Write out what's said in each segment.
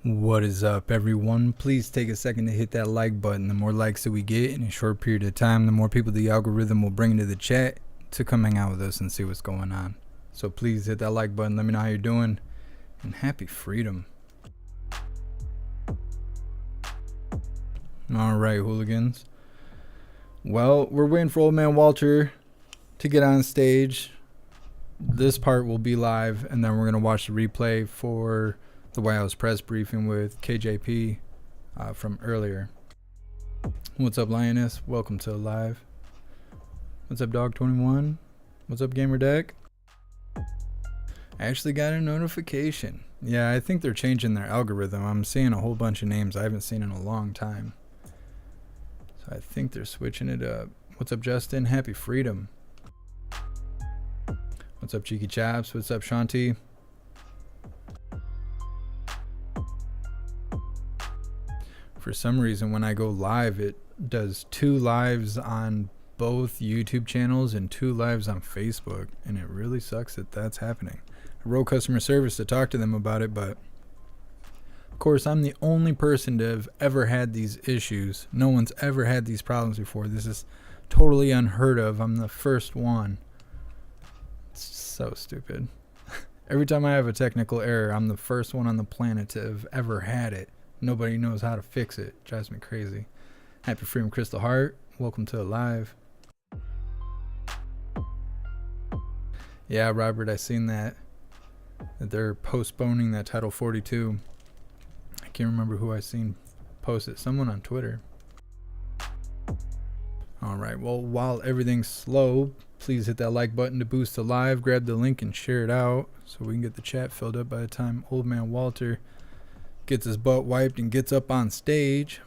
What is up, everyone? Please take a second to hit that like button. The more likes that we get in a short period of time, the more people the algorithm will bring into the chat to come hang out with us and see what's going on. So please hit that like button. Let me know how you're doing. And happy freedom. All right, hooligans. Well, we're waiting for old man Walter to get on stage. This part will be live, and then we're going to watch the replay for the White House press briefing with KJP from earlier. What's up, Lioness? Welcome to live. What's up, Dog21? What's up, Gamer Deck? I actually got a notification. Yeah, I think they're changing their algorithm. I'm seeing a whole bunch of names I haven't seen in a long time. So I think they're switching it up. What's up, Justin? Happy freedom. What's up, Cheeky Chaps? What's up, Shanti? For some reason, when I go live, it does 2 lives on both YouTube channels and 2 lives on Facebook, and it really sucks that that's happening. I wrote customer service to talk to them about it, but of course, I'm the only person to have ever had these issues. No one's ever had these problems before. This is totally unheard of. I'm the first one. It's so stupid. Every time I have a technical error, I'm the first one on the planet to have ever had it. Nobody knows how to fix it. Drives me crazy. Happy Freedom Crystal Heart. Welcome to Live. Yeah, Robert, I seen that they're postponing that Title 42. I can't remember who I seen post it. Someone on Twitter. All right. Well, while everything's slow, please hit that like button to boost the live. Grab the link and share it out so we can get the chat filled up by the time old man Walter gets his butt wiped and gets up on stage.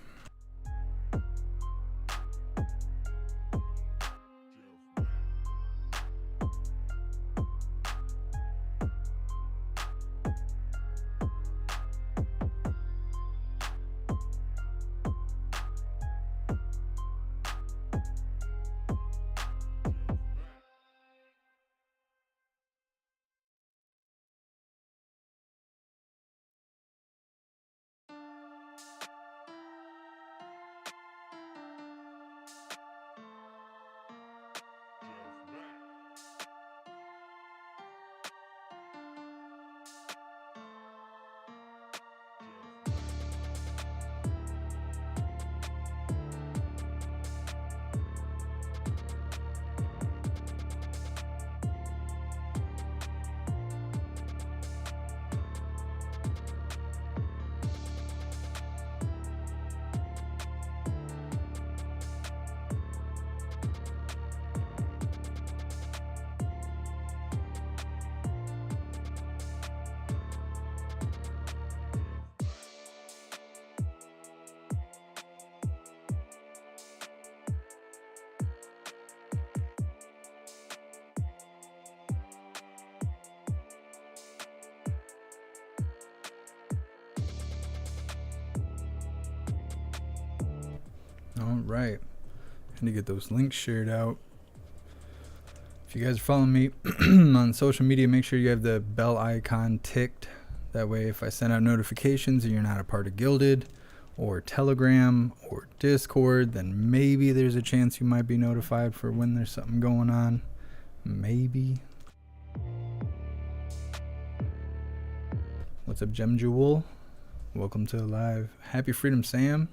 All right. I need to get those links shared out. If you guys are following me on social media, make sure you have the bell icon ticked. That way, if I send out notifications and you're not a part of Gilded or Telegram or Discord, then maybe there's a chance you might be notified for when there's something going on. Maybe. What's up, Gem Jewel? Welcome to Live. Happy Freedom, Sam.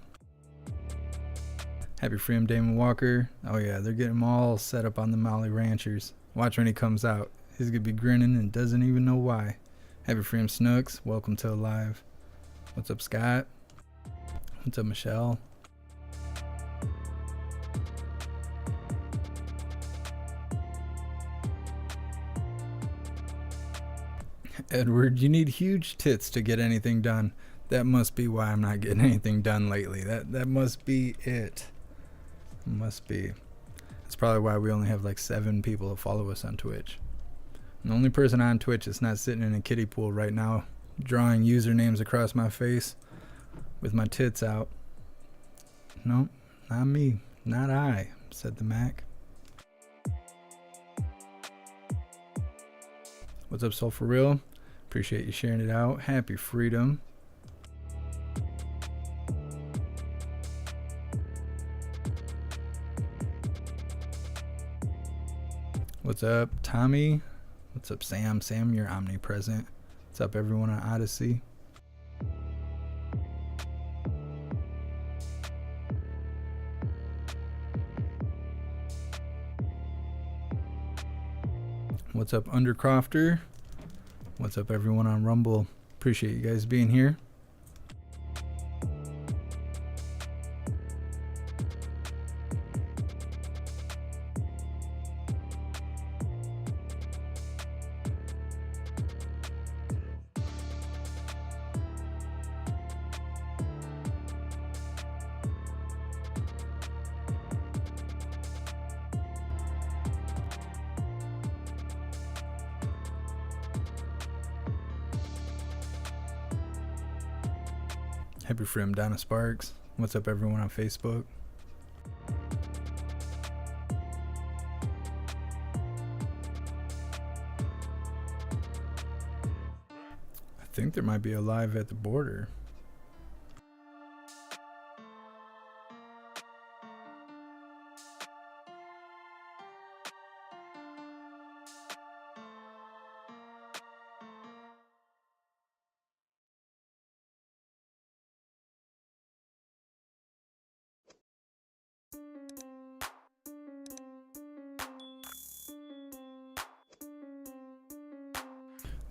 Happy Freedom, Damon Walker. Oh yeah, they're getting them all set up on the Molly Ranchers. Watch when he comes out. He's gonna be grinning and doesn't even know why. Happy Freedom, Snooks. Welcome to Live. What's up, Scott? What's up, Michelle? Edward, you need huge tits to get anything done. That must be why I'm not getting anything done lately. That must be it. Must be. That's probably why we only have like 7 people that follow us on Twitch. And the only person on Twitch that's not sitting in a kiddie pool right now drawing usernames across my face with my tits out. Nope, not me. Not I, said the Mac. What's up, Soul For Real? Appreciate you sharing it out. Happy freedom. What's up, Tommy? What's up, Sam? Sam, you're omnipresent. What's up, everyone on Odyssey? What's up, Undercrofter? What's up, everyone on Rumble? Appreciate you guys being here. Happy Frim, Donna Sparks. What's up, everyone on Facebook? I think there might be a live at the border.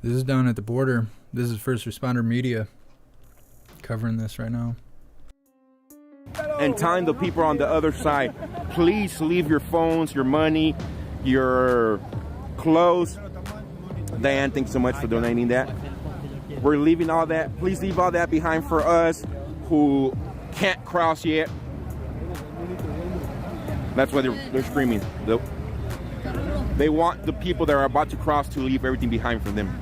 This is down at the border. This is First Responder Media covering this right now. And telling the people on the other side, please leave your phones, your money, your clothes. Diane, thanks so much for donating that. We're leaving all that. Please leave all that behind for us who can't cross yet. That's why they're screaming. They want the people that are about to cross to leave everything behind for them.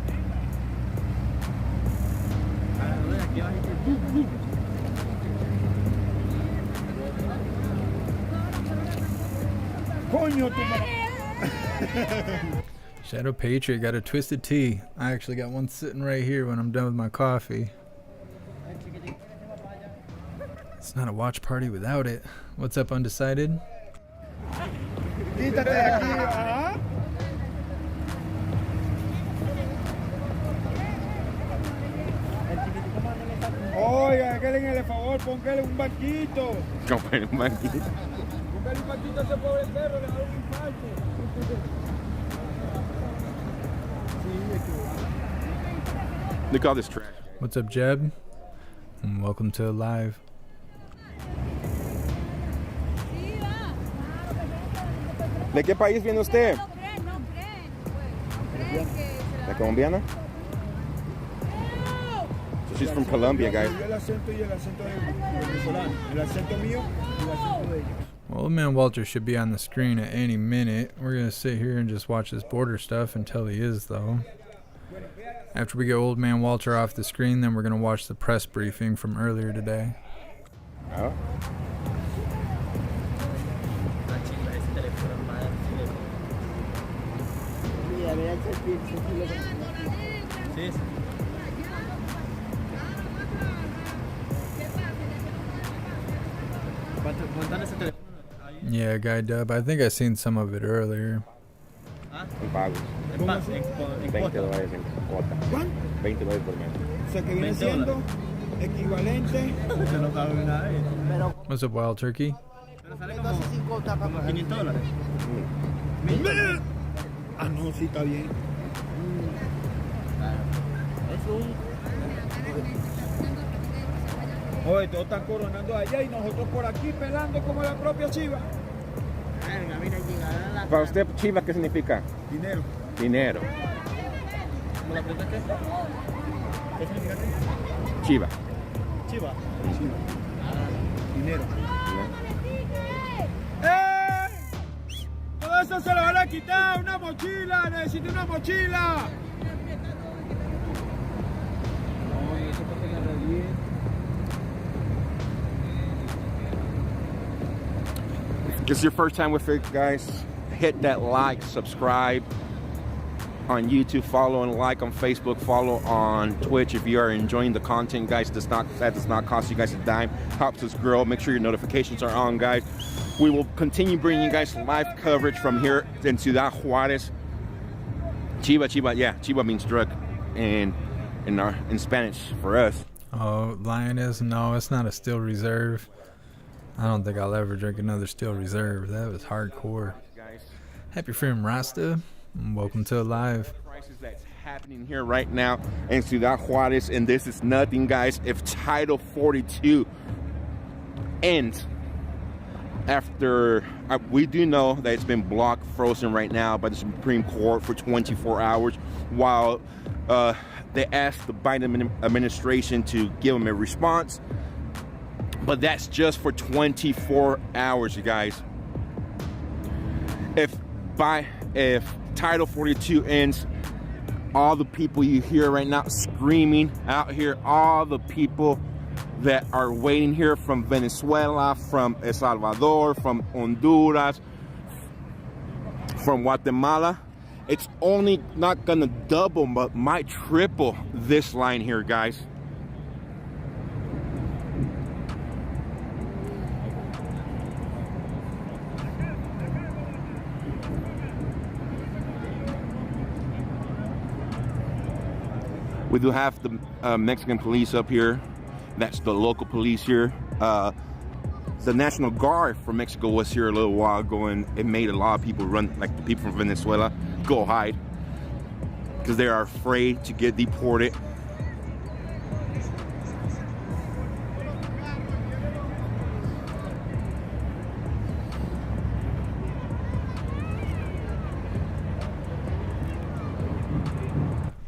Shadow Patriot got a twisted tea. I actually got one sitting right here when I'm done with my coffee. It's not a watch party without it. What's up, Undecided? Oiga, háganle el favor, póngale un banquito. Póngale un banquito. Póngale un banquito a ese pobre perro, le va a dar un infarto. Look at all this trash. What's up, Jeb? And welcome to Live. ¿De qué país viene usted? ¿La colombiana? So she's from Colombia, guys. Well, Old Man Walter should be on the screen at any minute. We're going to sit here and just watch this border stuff until he is, though. After we get Old Man Walter off the screen, then we're going to watch the press briefing from earlier today. Oh. Yeah, Guy Dub. I think I seen some of it earlier. $20 en cuota. $20 por mes. O sea que viene siendo equivalente. What's up, Wild Turkey? Ah, no, sí, está bien. Oye, todos están coronando allá y nosotros por aquí pelando como la propia chiva. Para usted, chiva, ¿qué significa? Dinero. Dinero. Chiva. Chiva. Dinero. ¡Eh! Todo eso se lo van a quitar. Una mochila. Necesito una mochila. If it's your first time with it, guys, hit that like, subscribe. on YouTube, follow and like on Facebook, follow on Twitch. If you are enjoying the content, guys, that does not cost you guys a dime. Helps us grow. Make sure your notifications are on, guys. We will continue bringing you guys live coverage from here in Ciudad Juarez. Chiva, yeah, Chiva means drug in Spanish for us. Oh, Lioness, no, it's not a Steel Reserve. I don't think I'll ever drink another Steel Reserve. That was hardcore. Happy Freedom Rasta. Welcome to Live. Crisis that's happening here right now in Ciudad Juarez, and this is nothing, guys. If Title 42 ends after, we do know that it's been blocked, frozen right now by the Supreme Court for 24 hours, while they asked the Biden administration to give them a response, but that's just for 24 hours, you guys. If Title 42 ends, all the people you hear right now screaming out here, all the people that are waiting here from Venezuela, from El Salvador, from Honduras, from Guatemala, it's only not gonna double, but might triple this line here, guys. We do have the Mexican police up here. That's the local police here. The National Guard from Mexico was here a little while ago, and it made a lot of people run, like the people from Venezuela, go hide because they are afraid to get deported.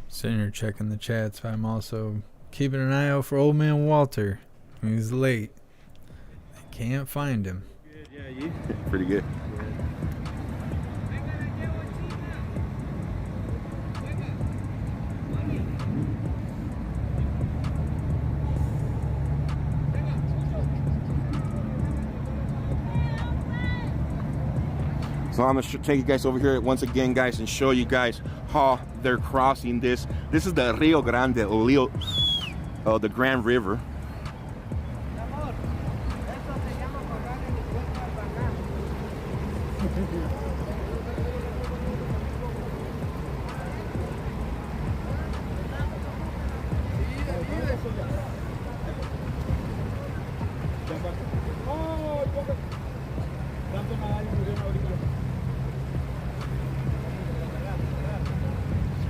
Sitting here checking the chats, but I'm also keeping an eye out for old man Walter. He's late. I can't find him. Yeah, you? Pretty good. So I'm gonna take you guys over here once again, guys, and show you guys how they're crossing this. This is the Rio Grande, the Grand River.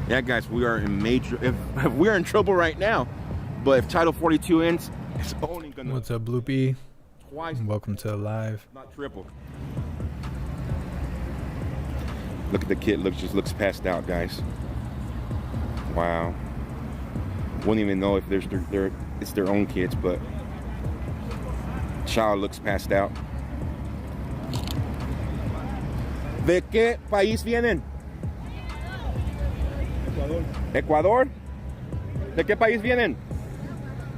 Yeah, guys, we are in major. If we're in trouble right now, but if Title 42 ends, it's only gonna. What's up, Bloopy? Twice. Welcome to Live. Not triple. Look at the kid. Just looks passed out, guys. Wow. Wouldn't even know if it's their own kids, but child looks passed out. ¿De qué país vienen? Ecuador. ¿De qué país vienen?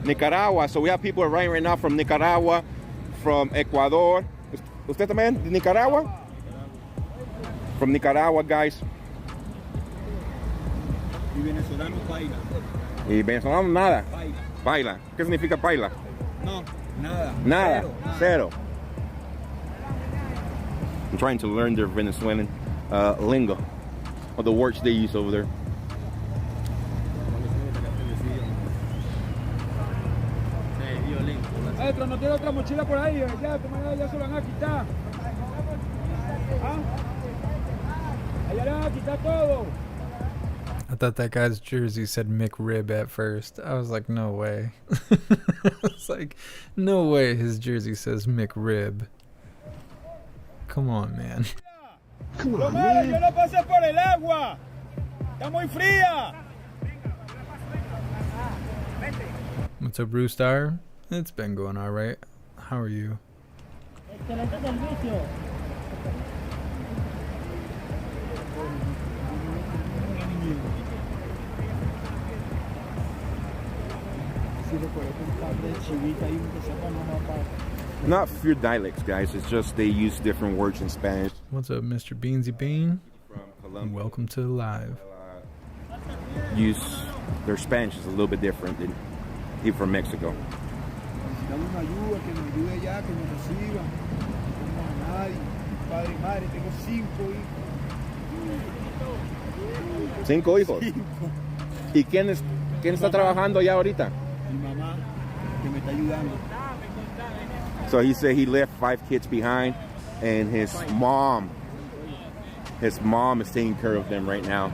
Nicaragua. So we have people arriving right now from Nicaragua, from Ecuador. ¿Usted también de Nicaragua? From Nicaragua, guys. Y venezolano paila. Y venezolano nada. Paila. ¿Qué significa paila? No, nada. Nada. Cero. I'm trying to learn their Venezuelan lingo, or the words they use over there. Maestro, no tiene otra mochila por ahí, ya se lo van a quitar. ¿Ah? Allá le van a quitar todo. I thought that guy's jersey said McRib at first. I was like, no way. I was like, no way his jersey says McRib. Come on, man. Come on, man. Yo no pasé por el agua. Está muy fría. What's up, Brewstar? It's been going all right. How are you? Excelente servicio. Not few dialects, guys. It's just they use different words in Spanish. What's up, Mr. Beansy Bean? From Colombia. Welcome to Live. use their Spanish is a little bit different than people from Mexico. Necesitamos una ayuda, que nos ayude allá, que nos reciban. No tenemos a nadie, padre y madre, tengo 5 hijos. 5 hijos. 5. ¿Y quién está trabajando allá ahorita? Mi mamá, que me está ayudando. So he said he left 5 kids behind, and his mom is taking care of them right now.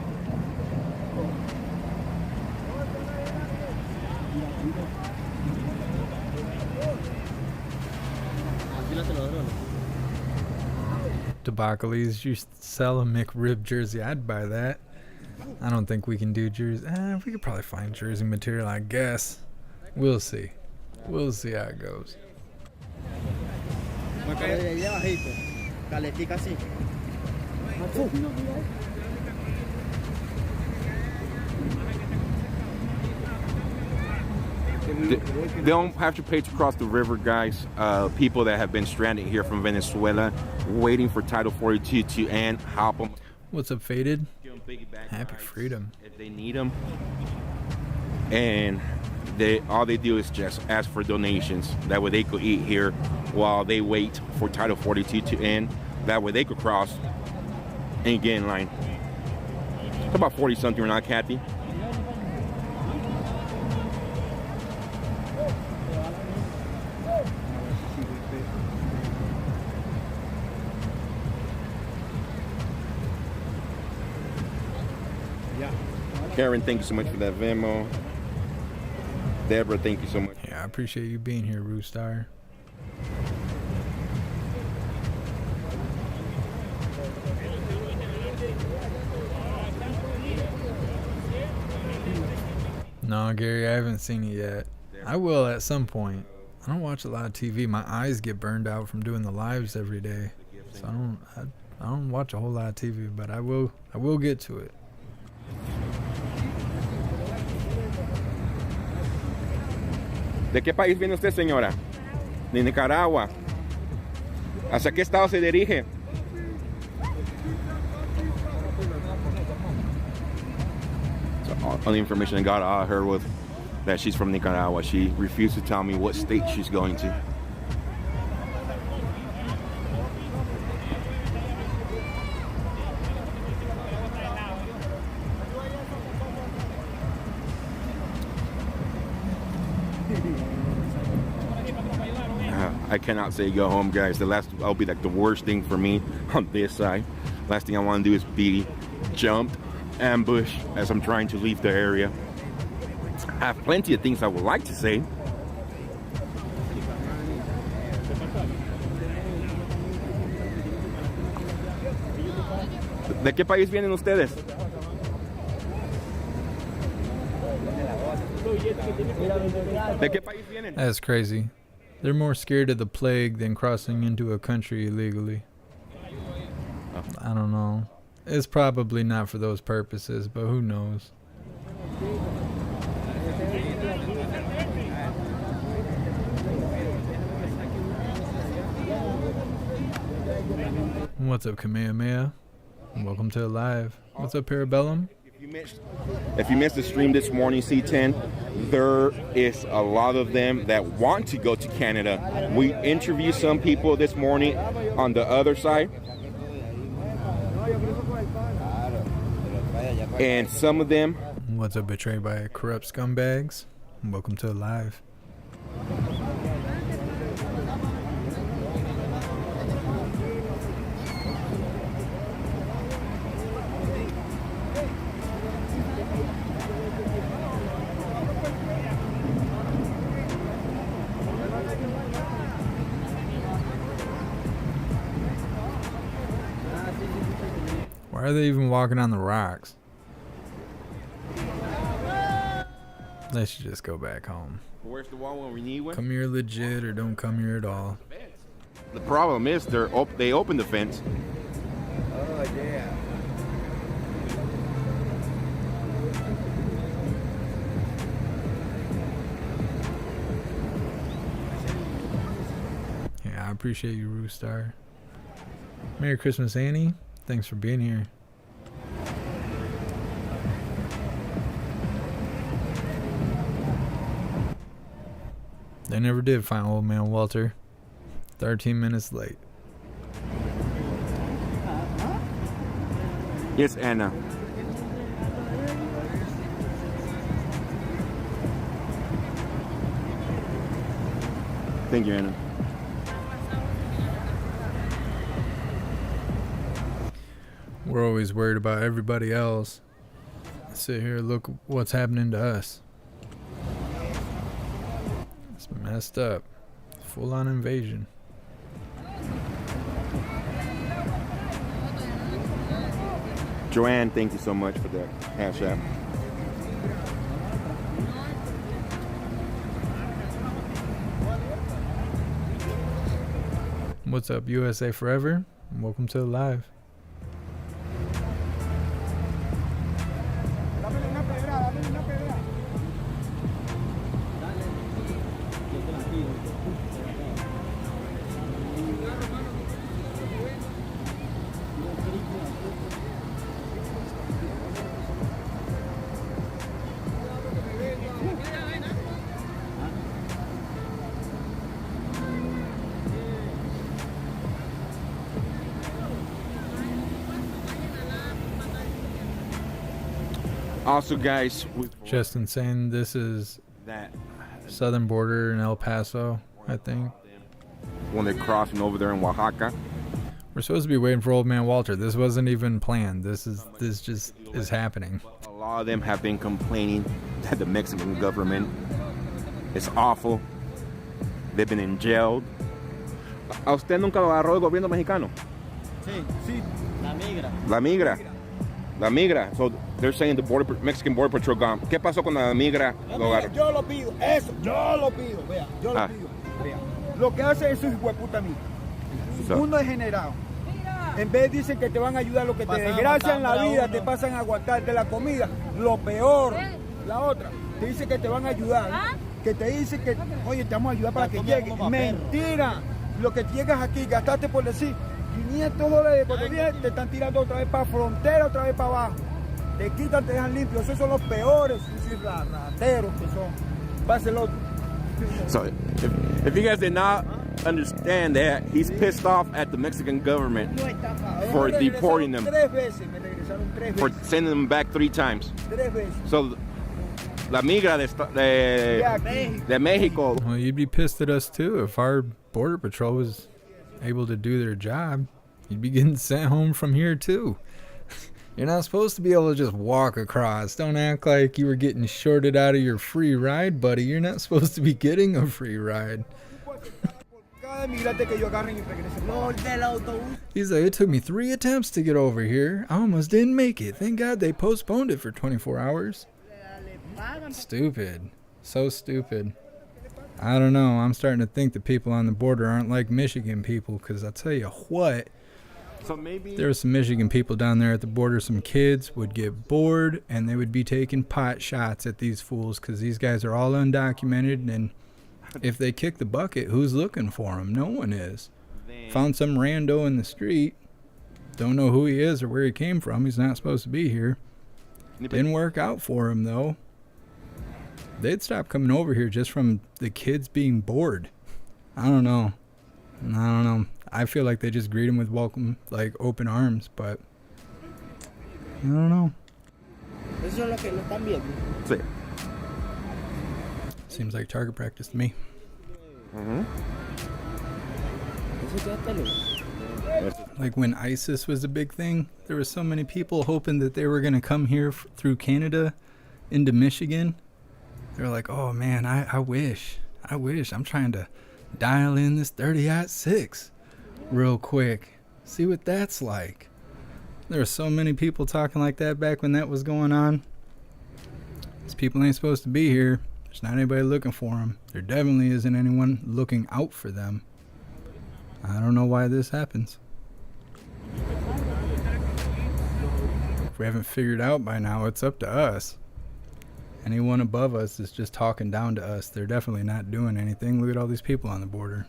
Debacles, you sell a McRib jersey, I'd buy that. I don't think we can do jersey. We could probably find jersey material, I guess. We'll see. We'll see how it goes. They don't have to pay to cross the river, guys. People that have been stranded here from Venezuela, waiting for Title 42 to end, help them. What's up, Faded? Happy freedom. If they need them. And all they do is just ask for donations. That way they could eat here while they wait for Title 42 to end. That way they could cross and get in line. It's about 40 something right now, Kathy. Karen, thank you so much for that Venmo. Deborah, thank you so much. Yeah, I appreciate you being here, Roostar. No, Gary, I haven't seen it yet. I will at some point. I don't watch a lot of TV. My eyes get burned out from doing the lives every day, so I don't watch a whole lot of TV. But I will get to it. ¿De qué país viene usted, señora? De Nicaragua. ¿Hacia qué estado se dirige? So all the information I got out of her was that she's from Nicaragua. She refused to tell me what state she's going to. I cannot say go home, guys. That'll be like the worst thing for me on this side. Last thing I want to do is be jumped, ambushed as I'm trying to leave the area. I have plenty of things I would like to say. ¿De qué país vienen ustedes? ¿De qué país vienen? That's crazy. They're more scared of the plague than crossing into a country illegally. I don't know. It's probably not for those purposes, but who knows? What's up, Kamehameha? Welcome to the live. What's up, Parabellum? If you missed the stream this morning, C10, there is a lot of them that want to go to Canada. We interviewed some people this morning on the other side. And some of them... What's up, betrayed by corrupt scumbags? Welcome to the live. Why are they even walking on the rocks? They should just go back home. Where's the one when we need one? Come here legit or don't come here at all. The problem is they opened the fence. Oh, yeah. Yeah, I appreciate you, Roostar. Merry Christmas, Annie. Thanks for being here. They never did find old man Walter. 13 minutes late. Yes, Anna. Thank you, Anna. We're always worried about everybody else. Sit here, look what's happening to us. It's messed up. Full on invasion. Joanne, thank you so much for the Cash App. What's up, USA Forever? Welcome to the live. Also, guys, Justin saying this is that southern border in El Paso, I think. when they're crossing over there in Oaxaca. We're supposed to be waiting for old man Walter. This wasn't even planned. This just is happening. A lot of them have been complaining that the Mexican government is awful. They've been in jail. ¿A usted nunca lo agarró el gobierno mexicano? Sí, sí. La migra. La migra. La migra. So they're saying the Mexican Border Patrol gone. ¿Qué pasó con la migra? Yo lo pido, eso, yo lo pido, vea, yo lo pido, vea. Lo que hace eso es hueputa a mí. Uno degenerado. En vez dicen que te van a ayudar, lo que te desgracia en la vida, te pasan a aguantar de la comida. Lo peor, la otra, te dice que te van a ayudar, que te dice que, oye, te vamos a ayudar para que llegues. Mentira. Lo que llegas aquí, gastaste por decir $500 por día, te están tirando otra vez para frontera, otra vez para abajo. Te quitan, te dejan limpio. Esos son los peores, rateros que son. Pase el otro. So, if you guys did not understand that, he's pissed off at the Mexican government for deporting them, for sending them back 3 times. So, la migra de Mexico. Well, you'd be pissed at us too if our border patrol was able to do their job. You'd be getting sent home from here too. You're not supposed to be able to just walk across. Don't act like you were getting shorted out of your free ride, buddy. You're not supposed to be getting a free ride. He's like, it took me 3 attempts to get over here. I almost didn't make it. Thank God they postponed it for 24 hours. Stupid. So stupid. I don't know. I'm starting to think the people on the border aren't like Michigan people, because I'll tell you what. So maybe there were some Michigan people down there at the border. Some kids would get bored and they would be taking pot shots at these fools because these guys are all undocumented, and if they kick the bucket, who's looking for them? No one is. Found some rando in the street. Don't know who he is or where he came from. He's not supposed to be here. Didn't work out for him though. They'd stop coming over here just from the kids being bored. I don't know. I feel like they just greet him with welcome, like open arms, but I don't know. Seems like target practice to me. Like when ISIS was a big thing, there were so many people hoping that they were going to come here through Canada into Michigan. They're like, oh man, I wish. I'm trying to dial in this 30-06 real quick. See what that's like. There were so many people talking like that back when that was going on. These people ain't supposed to be here. There's not anybody looking for them. There definitely isn't anyone looking out for them. I don't know why this happens. If we haven't figured out by now, it's up to us. Anyone above us is just talking down to us. They're definitely not doing anything. Look at all these people on the border.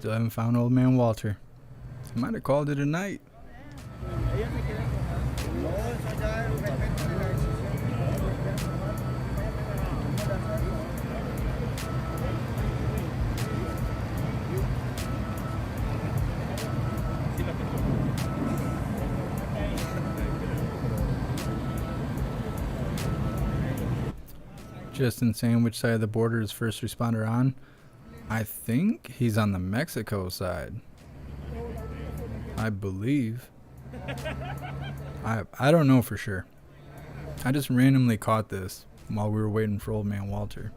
Still haven't found old man Walter. I might have called it a night. Just insane which side of the border is first responder on. I think he's on the Mexico side. I believe. I don't know for sure. I just randomly caught this while we were waiting for old man Walter.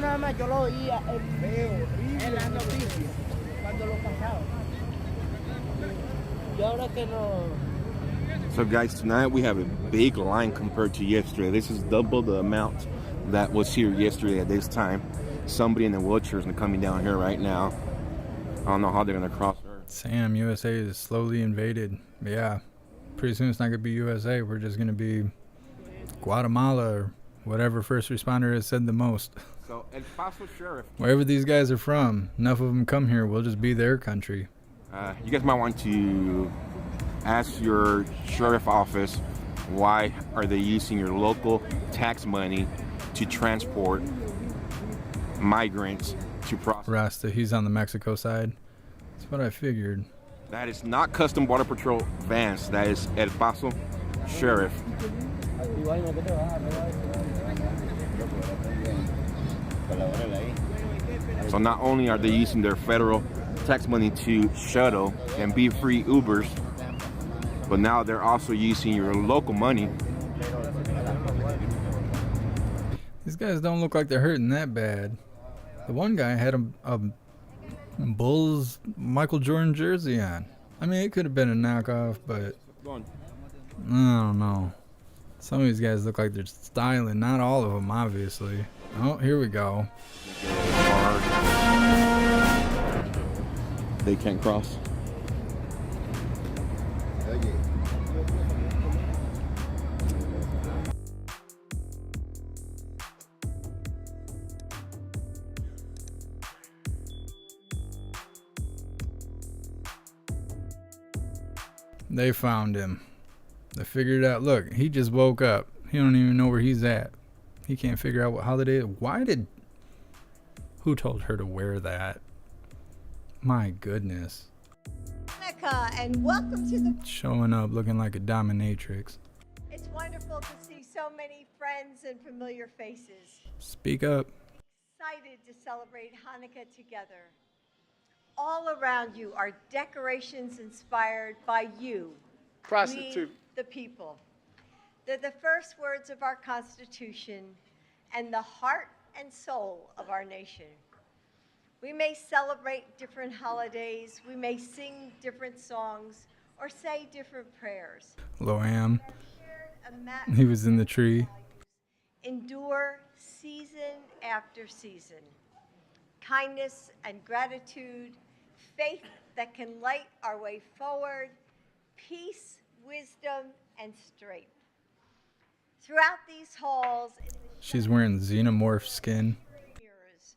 Nada más yo lo oía en las noticias cuando lo pasaba. Y ahora que no. So guys, tonight we have a big line compared to yesterday. This is double the amount that was here yesterday at this time. Somebody in the wheelchair is coming down here right now. I don't know how they're gonna cross her. Sam, USA is slowly invaded. Yeah, pretty soon it's not gonna be USA. We're just gonna be Guatemala or whatever first responder has said the most. So El Paso Sheriff. Wherever these guys are from, enough of them come here, we'll just be their country. You guys might want to ask your sheriff office why are they using your local tax money to transport migrants to process. Rasta, he's on the Mexico side. That's what I figured. That is not Custom Border Patrol vans. That is El Paso Sheriff. So not only are they using their federal tax money to shuttle and be free Ubers, but now they're also using your local money. These guys don't look like they're hurting that bad. The one guy had a Bulls Michael Jordan jersey on. I mean, it could have been a knockoff, but I don't know. Some of these guys look like they're styling. Not all of them, obviously. Oh, here we go. They can't cross. They found him. They figured out. Look, he just woke up. He don't even know where he's at. He can't figure out what holiday. Who told her to wear that? My goodness. Hanukkah, and welcome to the. Showing up looking like a dominatrix. It's wonderful to see so many friends and familiar faces. Speak up. Excited to celebrate Hanukkah together. All around you are decorations inspired by you. Prostitute. We, the people. They're the first words of our Constitution and the heart and soul of our nation. We may celebrate different holidays, we may sing different songs, or say different prayers. Loam. He was in the tree. Endure season after season. Kindness and gratitude, faith that can light our way forward, peace, wisdom, and strength. Throughout these halls, She's wearing xenomorph skin. mirrors,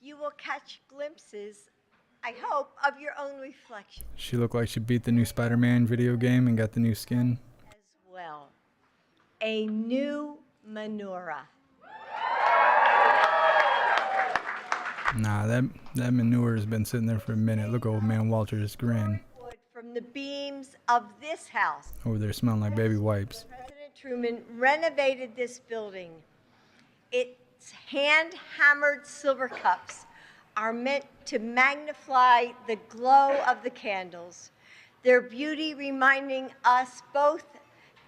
you will catch glimpses, I hope, of your own reflection She looked like she beat the new Spider-Man video game and got the new skin. as well. A new menorah. Nah, that manure has been sitting there for a minute. Look, old man Walter's grin. Wood from the beams of this house. Over there smelling like baby wipes. President Truman renovated this building. Its hand-hammered silver cups are meant to magnify the glow of the candles, their beauty reminding us both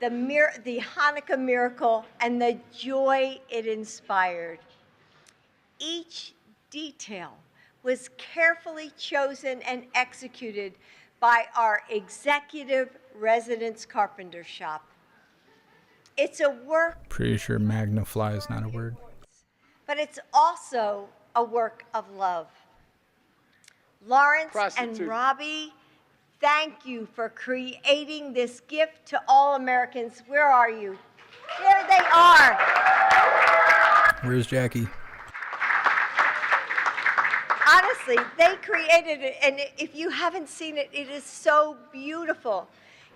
the Hanukkah miracle and the joy it inspired. Each detail was carefully chosen and executed by our executive residence carpenter shop. It's a work. Pretty sure magnify is not a word. But it's also a work of love. Lawrence Prostitute. and Robbie Thank you for creating this gift to all Americans. Where are you? There they are. Where's Jackie? Honestly, they created it, and if you haven't seen it, it is so beautiful.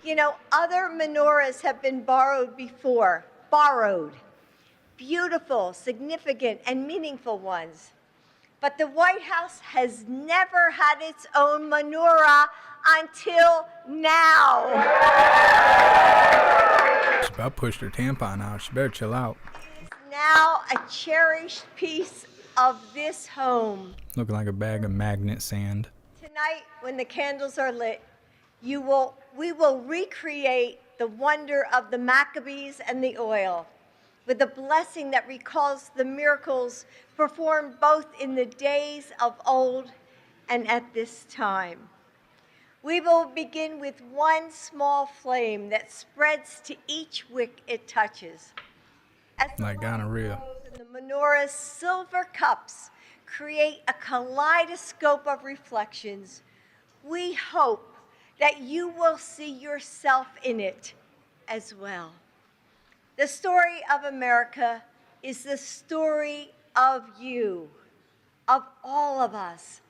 You know, other menorahs have been borrowed before. Borrowed. Beautiful, significant, and meaningful ones. But the White House has never had its own menorah until now. She about pushed her tampon out. She better chill out. It is now a cherished piece of this home. Looking like a bag of magnet sand. Tonight, when the candles are lit, we will recreate the wonder of the Maccabees and the oil with a blessing that recalls the miracles performed both in the days of old and at this time. We will begin with one small flame that spreads to each wick it touches. As the Like gonorrhea. and the menorah's silver cups create a kaleidoscope of reflections, we hope that you will see yourself in it as well. The story of America is the story of you, of all of us,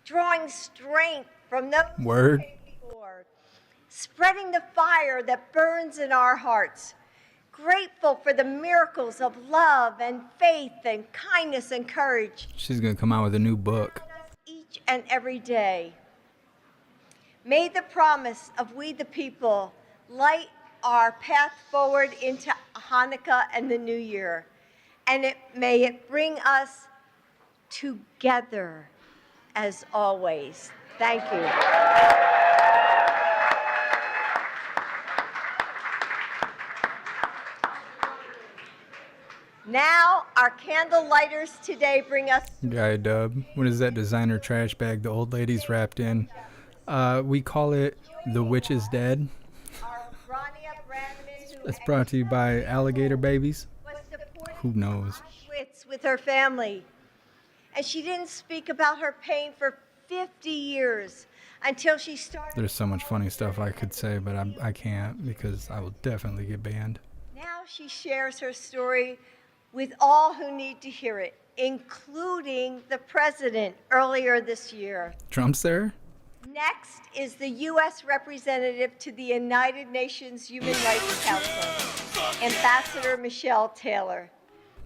drawing strength from those Word. who came before, spreading the fire that burns in our hearts, grateful for the miracles of love and faith and kindness and courage She's gonna come out with a new book. each and every day. May the promise of we the people light our path forward into Hanukkah and the new year, and may it bring us together as always. Thank you. Now, our candle lighters today bring us Guy Dub. What is that designer trash bag the old lady's wrapped in? We call it The Witch is Dead. our Grania Brandman, who It's brought to you by Alligator Babies. was supported Who knows? Auschwitz with her family. And she didn't speak about her pain for 50 years until she started. There's so much funny stuff I could say, but I can't because I will definitely get banned. Now she shares her story with all who need to hear it, including the president earlier this year. Trump's there? Next is the U.S. representative to the United Nations Human Rights Council, Ambassador Michelle Taylor.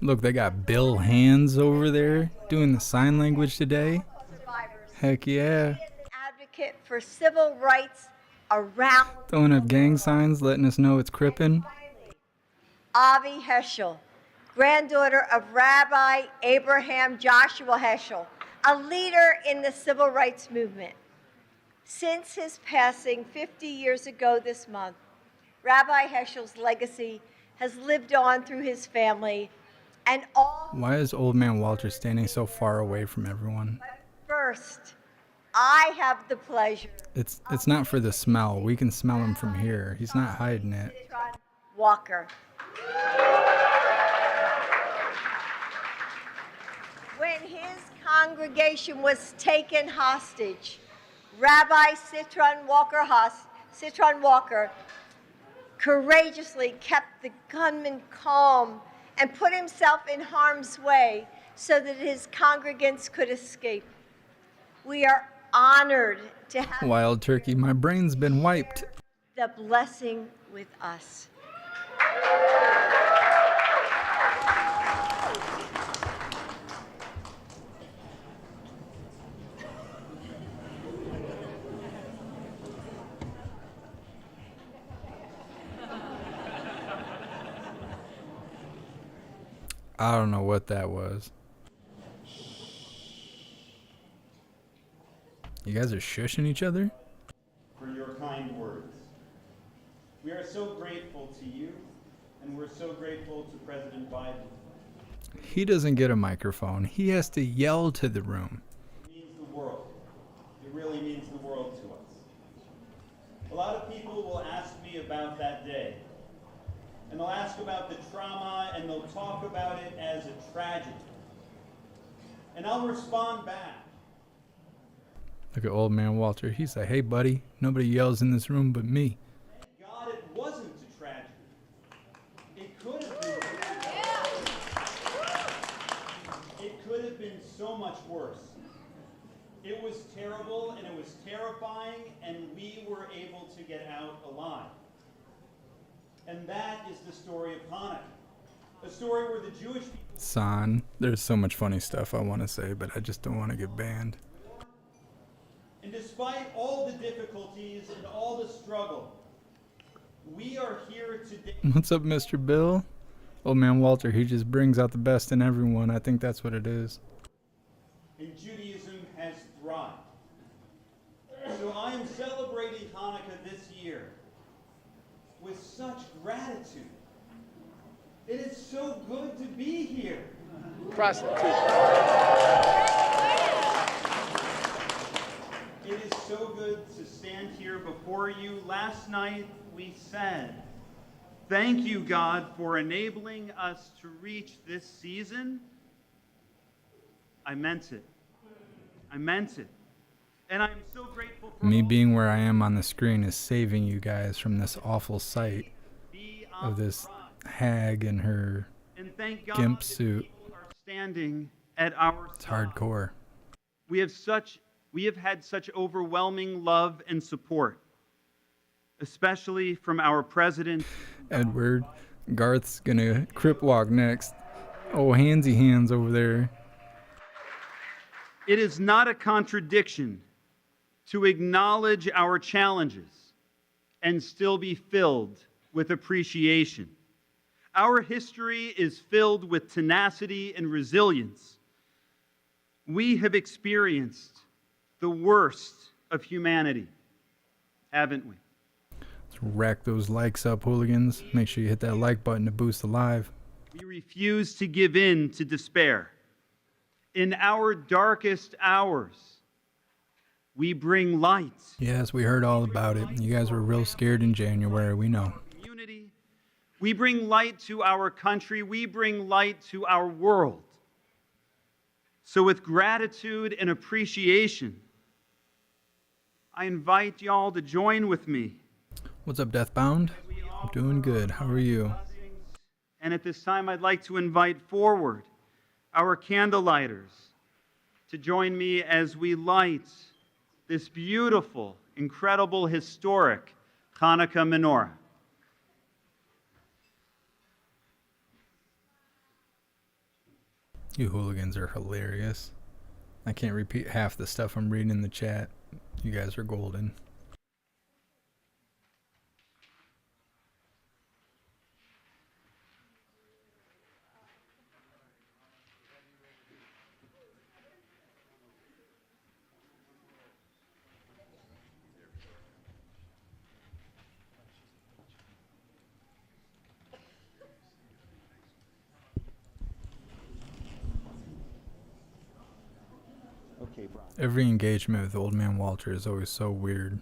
Look, they got Bill Hands over there doing the sign language today. Survivors. Heck yeah. She is an advocate for civil rights around the Throwing up gang signs, letting us know it's crippin'. Avi Heschel, granddaughter of Rabbi Abraham Joshua Heschel, a leader in the civil rights movement. Since his passing 50 years ago this month, Rabbi Heschel's legacy has lived on through his family and all. Why is old man Walter standing so far away from everyone? First, I have the pleasure. It's not for the smell. We can smell him from here. He's not hiding it. Citron Walker. When his congregation was taken hostage, Rabbi Citron Walker courageously kept the gunman calm and put himself in harm's way so that his congregants could escape. We are honored to have Wild turkey, my brain's been wiped. the blessing with us. I don't know what that was. You guys are shushing each other? For your kind words. We are so grateful to you, and we're so grateful to President Biden. He doesn't get a microphone. He has to yell to the room. It means the world. It really means the world to us. A lot of people will ask me about that day. And they'll ask about the trauma, and they'll talk about it as a tragedy. And I'll respond back. Look at old man Walter. He's like, hey, buddy, nobody yells in this room but me. Thank God it wasn't a tragedy. It could have been. It could have been so much worse. It was terrible and it was terrifying, and we were able to get out alive. And that is the story of Hanukkah. A story where the Jewish people... Son, there's so much funny stuff I want to say, but I just don't want to get banned. And despite all the difficulties and all the struggle, we are here today. What's up, Mr. Bill? Old man Walter, he just brings out the best in everyone. I think that's what it is. And Judaism has thrived. So I am celebrating Hanukkah this year with such gratitude. It is so good to be here. Prostitute. It is so good to stand here before you. Last night we said, thank you, God, for enabling us to reach this season. I meant it. I meant it. And I'm so grateful for Me being where I am on the screen is saving you guys from this awful sight of this hag in her and thank God gimp that suit. people are standing at our It's side. hardcore. We have had such overwhelming love and support, especially from our president. Edward, Garth's gonna crip walk next. Oh, handsy hands over there. It is not a contradiction to acknowledge our challenges and still be filled with appreciation. Our history is filled with tenacity and resilience. We have experienced the worst of humanity, haven't we? Let's rack those likes up, hooligans. Make sure you hit that like button to boost the live. We refuse to give in to despair. In our darkest hours, we bring light. Yes, we heard all about it. You guys were real scared in January, we know. Community. We bring light to our country. We bring light to our world. So with gratitude and appreciation, I invite y'all to join with me. What's up, Deathbound? I'm doing good. How are you? And at this time, I'd like to invite forward our candlelighters to join me as we light this beautiful, incredible, historic Hanukkah menorah. You hooligans are hilarious. I can't repeat half the stuff I'm reading in the chat. You guys are golden. Okay, Brian. Every engagement with Old Man Walter is always so weird.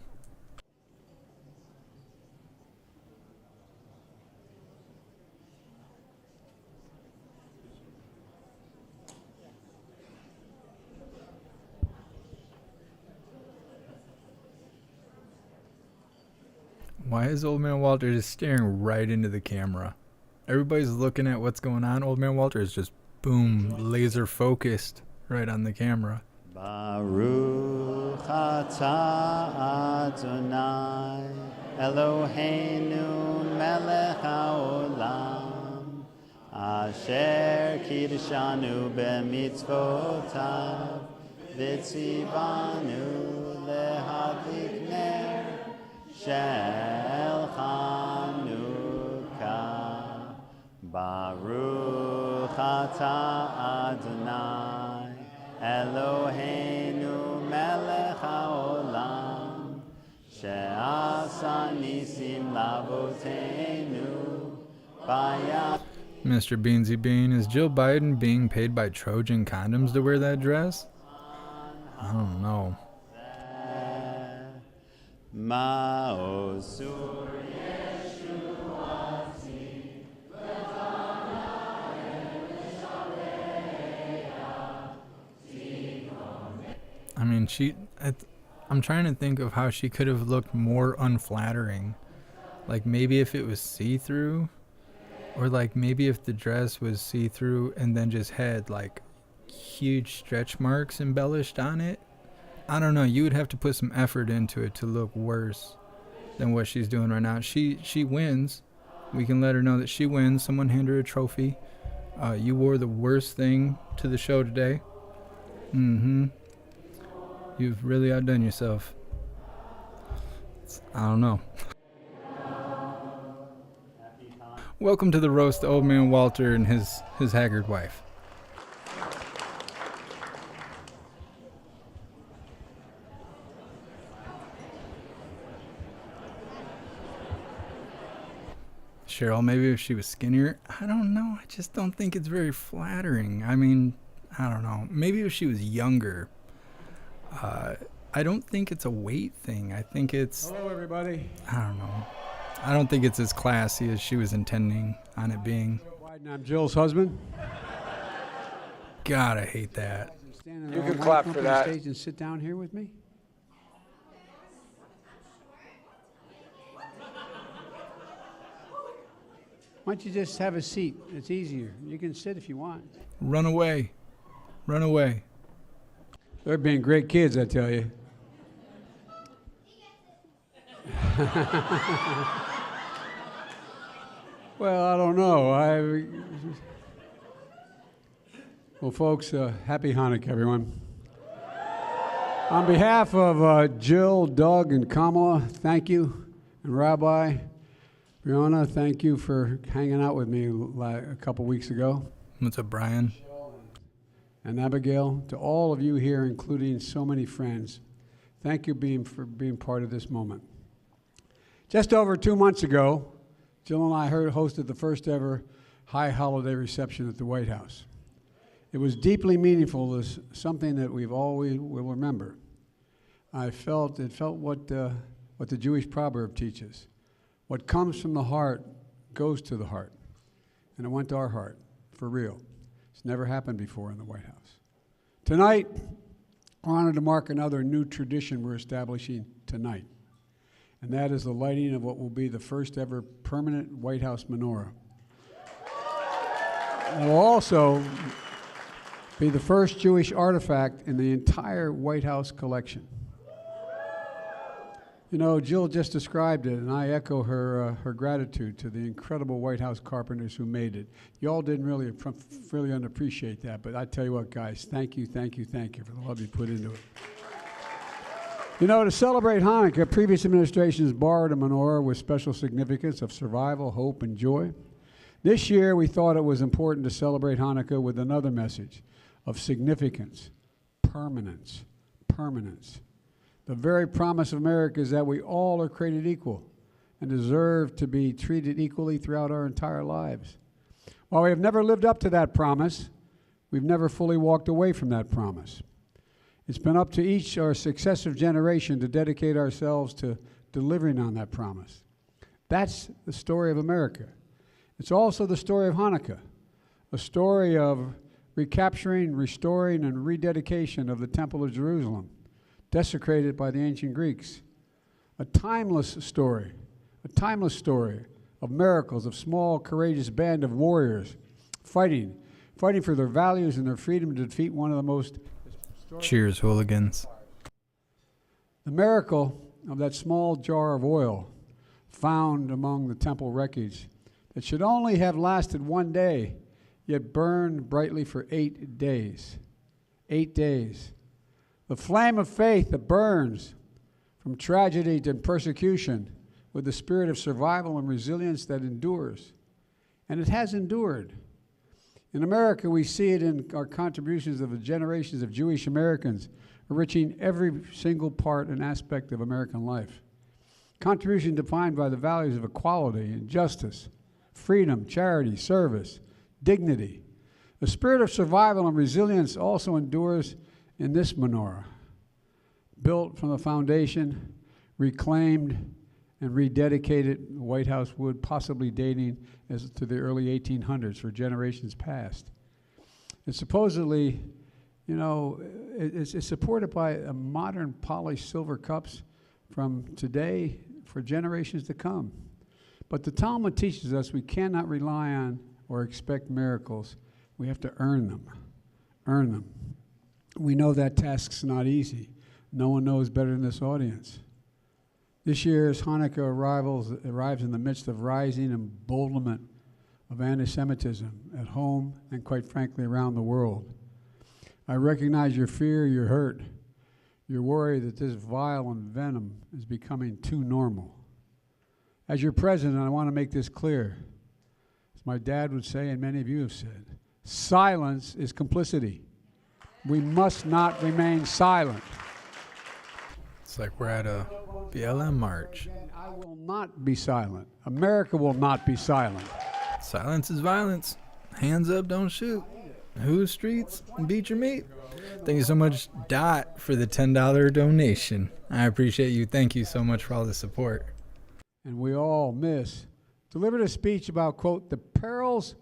Why is Old Man Walter just staring right into the camera? Everybody's looking at what's going on. Old Man Walter is just, boom, laser focused right on the camera. Baruch atah Adonai Eloheinu melech haolam asher kiddushanu b'mitzvotav v'tzivanu lehadlik ner shel Hanukkah. Baruch atah Adonai Eloheinu melech haolam she'asa nisim lavotenu bayam. Mr. Beansy Bean, is Jill Biden being paid by Trojan condoms to wear that dress? I don't know. Ma'osur I mean, I'm trying to think of how she could have looked more unflattering. Like maybe if it was see-through, or like maybe if the dress was see-through and then just had like huge stretch marks embellished on it. I don't know. You would have to put some effort into it to look worse than what she's doing right now. She wins. We can let her know that she wins. Someone hand her a trophy. You wore the worst thing to the show today. You've really outdone yourself. I don't know. Welcome to the roast of Old Man Walter and his haggard wife. Cheryl, maybe if she was skinnier, I don't know. I just don't think it's very flattering. I mean, I don't know. Maybe if she was younger. I don't think it's a weight thing. I think it's... Hello, everybody. I don't know. I don't think it's as classy as she was intending on it being. I'm Jill's husband. God, I hate that. You can clap for that. Stage and sit down here with me. Why don't you just have a seat? It's easier. You can sit if you want. Run away. Run away. They're being great kids, I tell you. Well, I don't know. Well, folks, happy Hanukkah, everyone. On behalf of Jill, Doug, and Kamala, thank you. And Rabbi, Brianna, thank you for hanging out with me a couple weeks ago. What's up, Brian? And Abigail, to all of you here, including so many friends, thank you for being part of this moment. Just over 2 months ago, Jill and I hosted the first ever high holiday reception at the White House. It was deeply meaningful, as something that we've always will remember. It felt what the Jewish proverb teaches. What comes from the heart goes to the heart. And it went to our heart, for real. It's never happened before in the White House. Tonight, we're honored to mark another new tradition we're establishing tonight. And that is the lighting of what will be the first ever permanent White House menorah. It will also be the first Jewish artifact in the entire White House collection. You know, Jill just described it, and I echo her gratitude to the incredible White House carpenters who made it. Y'all didn't really appreciate that, but I tell you what, guys, thank you for the love you put into it. You know, to celebrate Hanukkah, previous administrations borrowed a menorah with special significance of survival, hope, and joy. This year, we thought it was important to celebrate Hanukkah with another message of significance, permanence. The very promise of America is that we all are created equal and deserve to be treated equally throughout our entire lives. While we have never lived up to that promise, we've never fully walked away from that promise. It's been up to each our successive generation to dedicate ourselves to delivering on that promise. That's the story of America. It's also the story of Hanukkah, a story of recapturing, restoring, and rededication of the Temple of Jerusalem, desecrated by the ancient Greeks. A timeless story of miracles, of small, courageous band of warriors fighting for their values and their freedom to defeat one of the most... Cheers, hooligans. The miracle of that small jar of oil found among the temple wreckage that should only have lasted 1 day, yet burned brightly for 8 days. 8 days. The flame of faith that burns from tragedy to persecution with the spirit of survival and resilience that endures. And it has endured. In America, we see it in our contributions of the generations of Jewish Americans, enriching every single part and aspect of American life. Contribution defined by the values of equality and justice, freedom, charity, service, dignity. The spirit of survival and resilience also endures in this menorah, built from the foundation, reclaimed, and rededicated White House wood, possibly dating as to the early 1800s for generations past. And supposedly, you know, it's supported by modern polished silver cups from today for generations to come. But the Talmud teaches us we cannot rely on or expect miracles. We have to earn them. Earn them. We know that task's not easy. No one knows better than this audience. This year's Hanukkah arrives in the midst of rising emboldenment of anti-Semitism at home and, quite frankly, around the world. I recognize your fear, your hurt, your worry that this vile and venom is becoming too normal. As your president, I want to make this clear. As my dad would say, and many of you have said, silence is complicity. We must not remain silent. It's like we're at a BLM march. I will not be silent. America will not be silent. Silence is violence. Hands up, don't shoot. Who's streets? Beat your meat. Thank you so much, Dot, for the $10 donation. I appreciate you. Thank you so much for all the support. And we all delivered a speech about, quote, the perils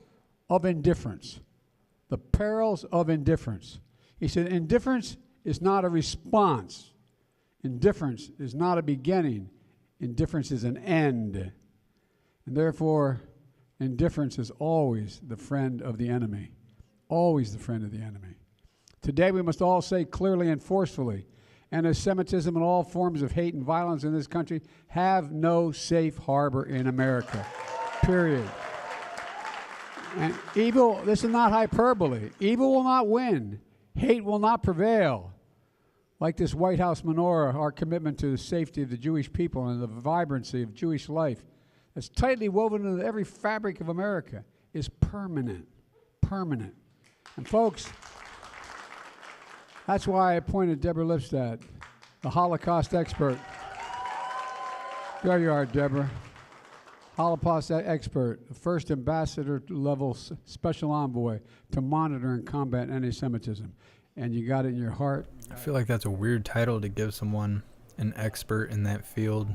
of indifference. The perils of indifference. He said, indifference is not a response. Indifference is not a beginning. Indifference is an end. And therefore, indifference is always the friend of the enemy. Always the friend of the enemy. Today we must all say clearly and forcefully, anti-Semitism and all forms of hate and violence in this country have no safe harbor in America. Period. And evil, this is not hyperbole. Evil will not win. Hate will not prevail. Like this White House menorah, our commitment to the safety of the Jewish people and the vibrancy of Jewish life that's tightly woven into every fabric of America is permanent. Permanent. And folks, that's why I appointed Deborah Lipstadt, the Holocaust expert. There you are, Deborah. Holocaust expert, the first ambassador-level special envoy to monitor and combat anti-Semitism. And you got it in your heart. I feel like that's a weird title to give someone, an expert in that field,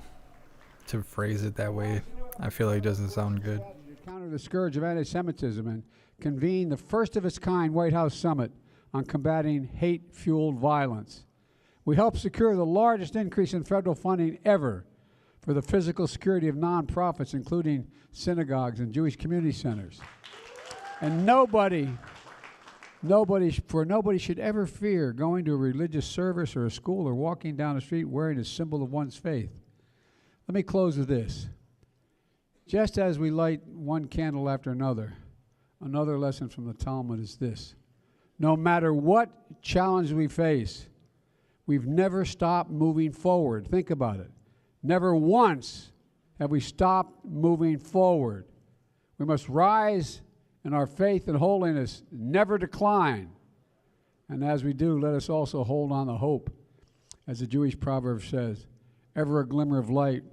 to phrase it that way. I feel like it doesn't sound good. To counter the scourge of anti-Semitism and convene the first of its kind White House summit on combating hate-fueled violence. We helped secure the largest increase in federal funding ever for the physical security of nonprofits, including synagogues and Jewish community centers. And nobody should ever fear going to a religious service or a school or walking down the street wearing a symbol of one's faith. Let me close with this. Just as we light one candle after another lesson from the Talmud is this. No matter what challenge we face, we've never stopped moving forward. Think about it. Never once have we stopped moving forward. We must rise in our faith and holiness, never decline. And as we do, let us also hold on to hope. As the Jewish proverb says, ever a glimmer of light,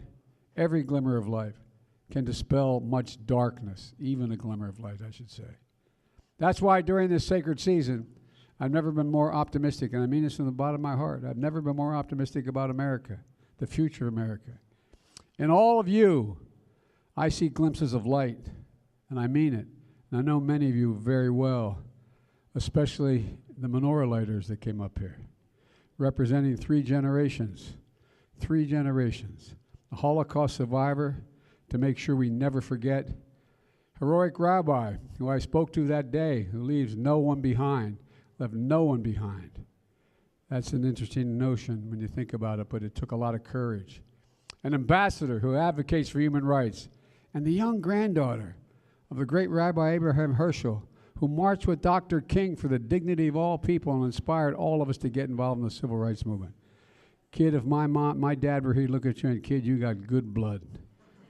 every glimmer of light can dispel much darkness, even a glimmer of light, I should say. That's why during this sacred season, I've never been more optimistic, and I mean this from the bottom of my heart. I've never been more optimistic about America, the future of America. In all of you, I see glimpses of light, and I mean it. And I know many of you very well, especially the menorah lighters that came up here, representing three generations. A Holocaust survivor to make sure we never forget. Heroic rabbi who I spoke to that day, who leaves no one behind, left no one behind. That's an interesting notion when you think about it, but it took a lot of courage. An ambassador who advocates for human rights, and the young granddaughter of the great Rabbi Abraham Herschel, who marched with Dr. King for the dignity of all people and inspired all of us to get involved in the civil rights movement. Kid, if my dad were here, look at you and kid, you got good blood.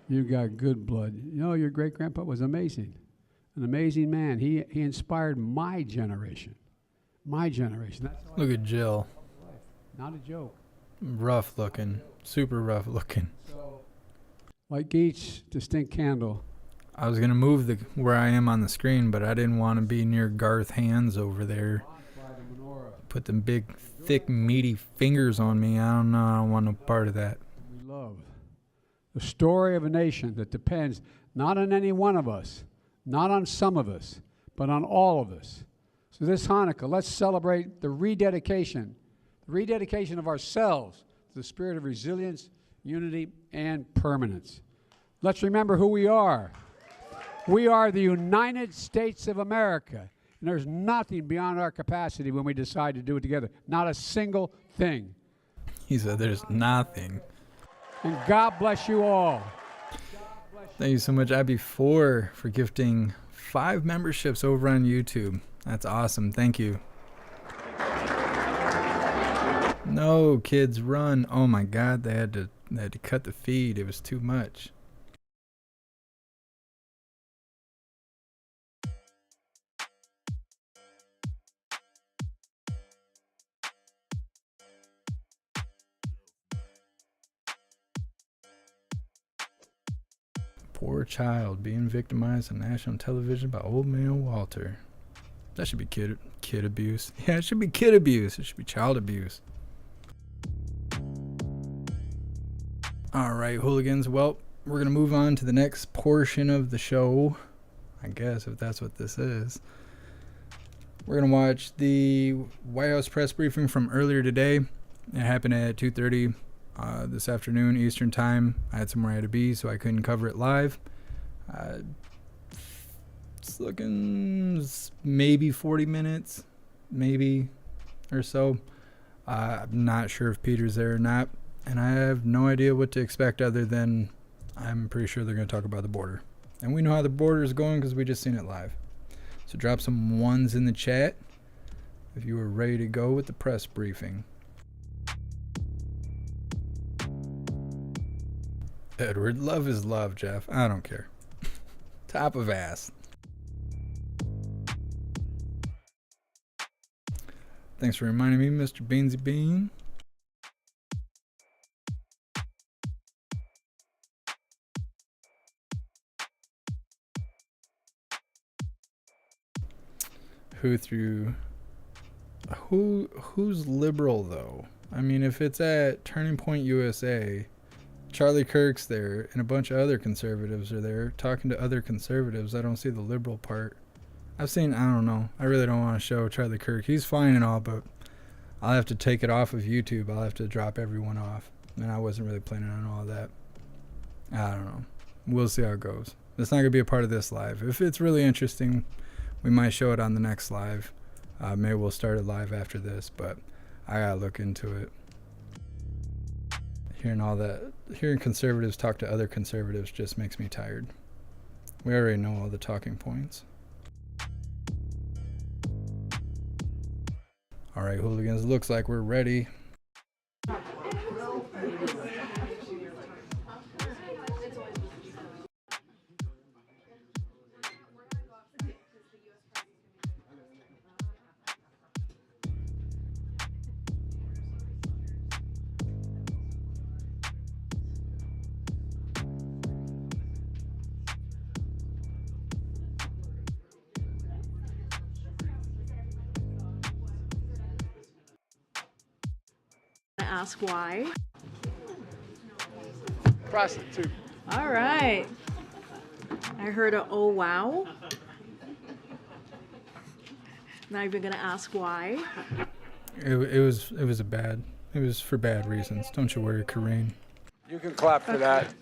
You got good blood. You know, your great-grandpa was amazing, an amazing man. He inspired my generation. Look at Jill. Not a joke. Rough looking, super rough looking. So, like each distinct candle. I was going to move where I am on the screen, but I didn't want to be near Garth Hands over there. Put them big, thick, meaty fingers on me. I don't know. I don't want no part of that. We love the story of a nation that depends not on any one of us, not on some of us, but on all of us. So this Hanukkah, let's celebrate the rededication of ourselves to the spirit of resilience, unity, and permanence. Let's remember who we are. We are the United States of America, and there's nothing beyond our capacity when we decide to do it together. Not a single thing. He said there's nothing. And God bless you all. Thank you so much, Abby4, for gifting 5 memberships over on YouTube. That's awesome. Thank you. No, kids, run. Oh my God, they had to cut the feed. It was too much. Poor child being victimized on national television by old man Walter. That should be kid abuse. Yeah, it should be kid abuse. It should be child abuse. All right, hooligans. Well, we're going to move on to the next portion of the show, I guess, if that's what this is. We're going to watch the White House press briefing from earlier today. It happened at 2:30 this afternoon Eastern time. I had somewhere I had to be, so I couldn't cover it live. It's looking maybe 40 minutes, maybe or so. I'm not sure if Peter's there or not, and I have no idea what to expect other than I'm pretty sure they're going to talk about the border. And we know how the border is going because we just seen it live. So drop some ones in the chat if you were ready to go with the press briefing. Edward, love is love, Jeff. I don't care. Top of ass. Thanks for reminding me, Mr. Beansy Bean. Who's liberal though? I mean, if it's at Turning Point USA, Charlie Kirk's there and a bunch of other conservatives are there talking to other conservatives. I don't see the liberal part. I don't know. I really don't want to show Charlie Kirk. He's fine and all, but I'll have to take it off of YouTube. I'll have to drop everyone off. And I wasn't really planning on all that. I don't know. We'll see how it goes. It's not going to be a part of this live. If it's really interesting, we might show it on the next live. Maybe we'll start it live after this, but I got to look into it. Hearing conservatives talk to other conservatives just makes me tired. We already know all the talking points. All right, hooligans, looks like we're ready. Ask why. Prostitute. All right. I heard a oh wow. Not even gonna ask why. It was for bad reasons. Don't you worry, Kareen. You can clap for that.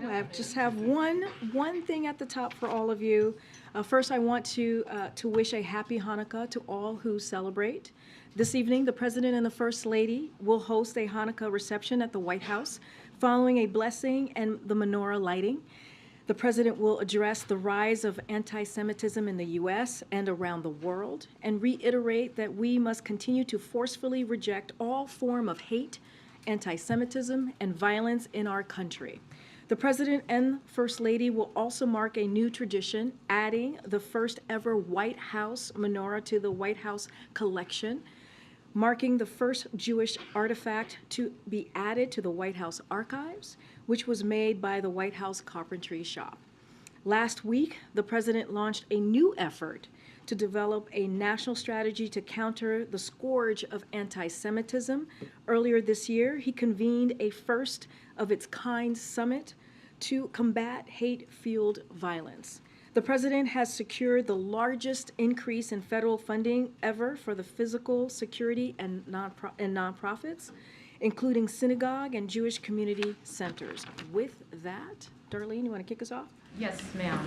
I just have one thing at the top for all of you. First, I want to wish a happy Hanukkah to all who celebrate. This evening, the President and the First Lady will host a Hanukkah reception at the White House, following a blessing and the menorah lighting. The President will address the rise of anti-Semitism in the U.S. and around the world, and reiterate that we must continue to forcefully reject all form of hate, anti-Semitism, and violence in our country. The President and First Lady will also mark a new tradition, adding the first ever White House menorah to the White House collection, marking the first Jewish artifact to be added to the White House archives, which was made by the White House Carpentry Shop. Last week, the President launched a new effort to develop a national strategy to counter the scourge of anti-Semitism. Earlier this year, he convened a first-of-its-kind summit to combat hate-fueled violence. The president has secured the largest increase in federal funding ever for the physical security and nonprofits, including synagogue and Jewish community centers. With that, Darlene, you want to kick us off? Yes, ma'am.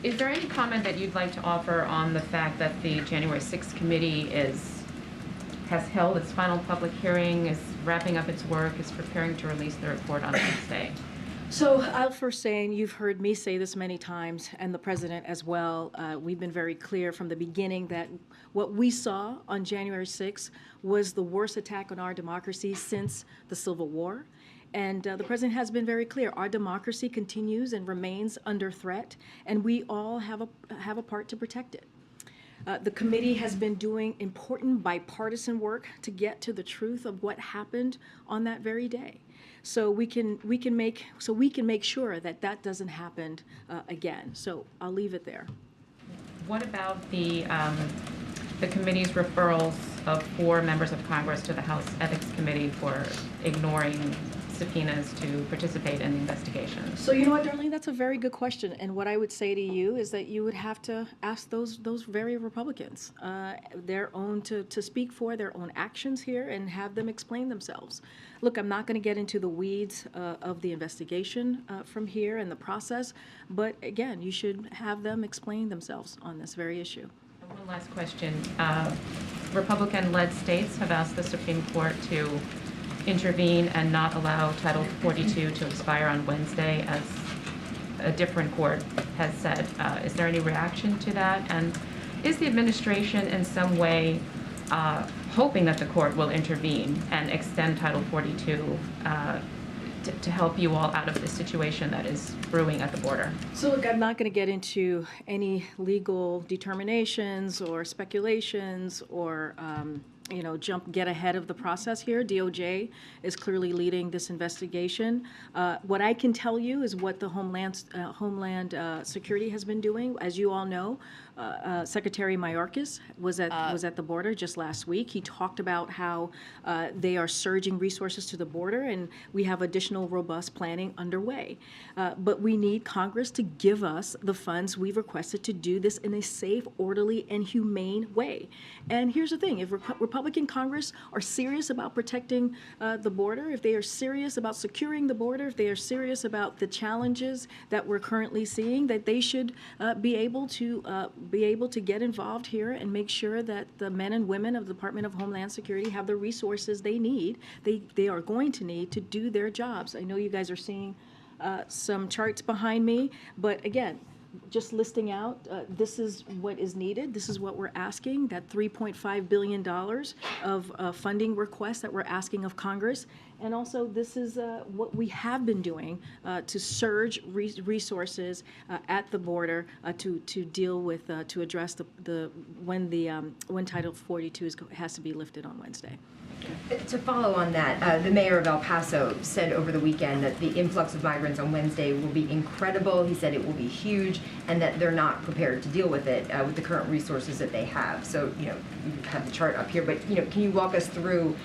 Is there any comment that you'd like to offer on the fact that the January 6th committee has held its final public hearing, is wrapping up its work, is preparing to release the report on Wednesday? So I'll first say, and you've heard me say this many times, and the president as well, we've been very clear from the beginning that what we saw on January 6th was the worst attack on our democracy since the Civil War. And the president has been very clear. Our democracy continues and remains under threat, and we all have a part to protect it. The committee has been doing important bipartisan work to get to the truth of what happened on that very day, so we can make sure that that doesn't happen again. So I'll leave it there. What about the committee's referrals of 4 members of Congress to the House Ethics Committee for ignoring subpoenas to participate in the investigation? So you know what, Darlene, that's a very good question. And what I would say to you is that you would have to ask those very Republicans their own to speak for their own actions here and have them explain themselves. Look, I'm not going to get into the weeds of the investigation from here and the process, but again, you should have them explain themselves on this very issue. One last question. Republican-led states have asked the Supreme Court to intervene and not allow Title 42 to expire on Wednesday, as a different court has said. Is there any reaction to that? And is the administration in some way hoping that the court will intervene and extend Title 42 to help you all out of this situation that is brewing at the border? So look, I'm not going to get into any legal determinations or speculations or get ahead of the process here. DOJ is clearly leading this investigation. What I can tell you is what the Homeland Security has been doing. As you all know, Secretary Mayorkas was at the border just last week. He talked about how they are surging resources to the border, and we have additional robust planning underway. But we need Congress to give us the funds we've requested to do this in a safe, orderly, and humane way. And here's the thing: if Republican Congress are serious about protecting the border, if they are serious about securing the border, if they are serious about the challenges that we're currently seeing, that they should be able to get involved here and make sure that the men and women of the Department of Homeland Security have the resources they need, they are going to need to do their jobs. I know you guys are seeing some charts behind me, but again, just listing out, this is what is needed. This is what we're asking, that $3.5 billion of funding requests that we're asking of Congress. And also, this is what we have been doing to surge resources at the border to deal with, to address when Title 42 has to be lifted on Wednesday. To follow on that, the mayor of El Paso said over the weekend that the influx of migrants on Wednesday will be incredible. He said it will be huge, and that they're not prepared to deal with it with the current resources that they have. So, you have the chart up here, but, can you walk us through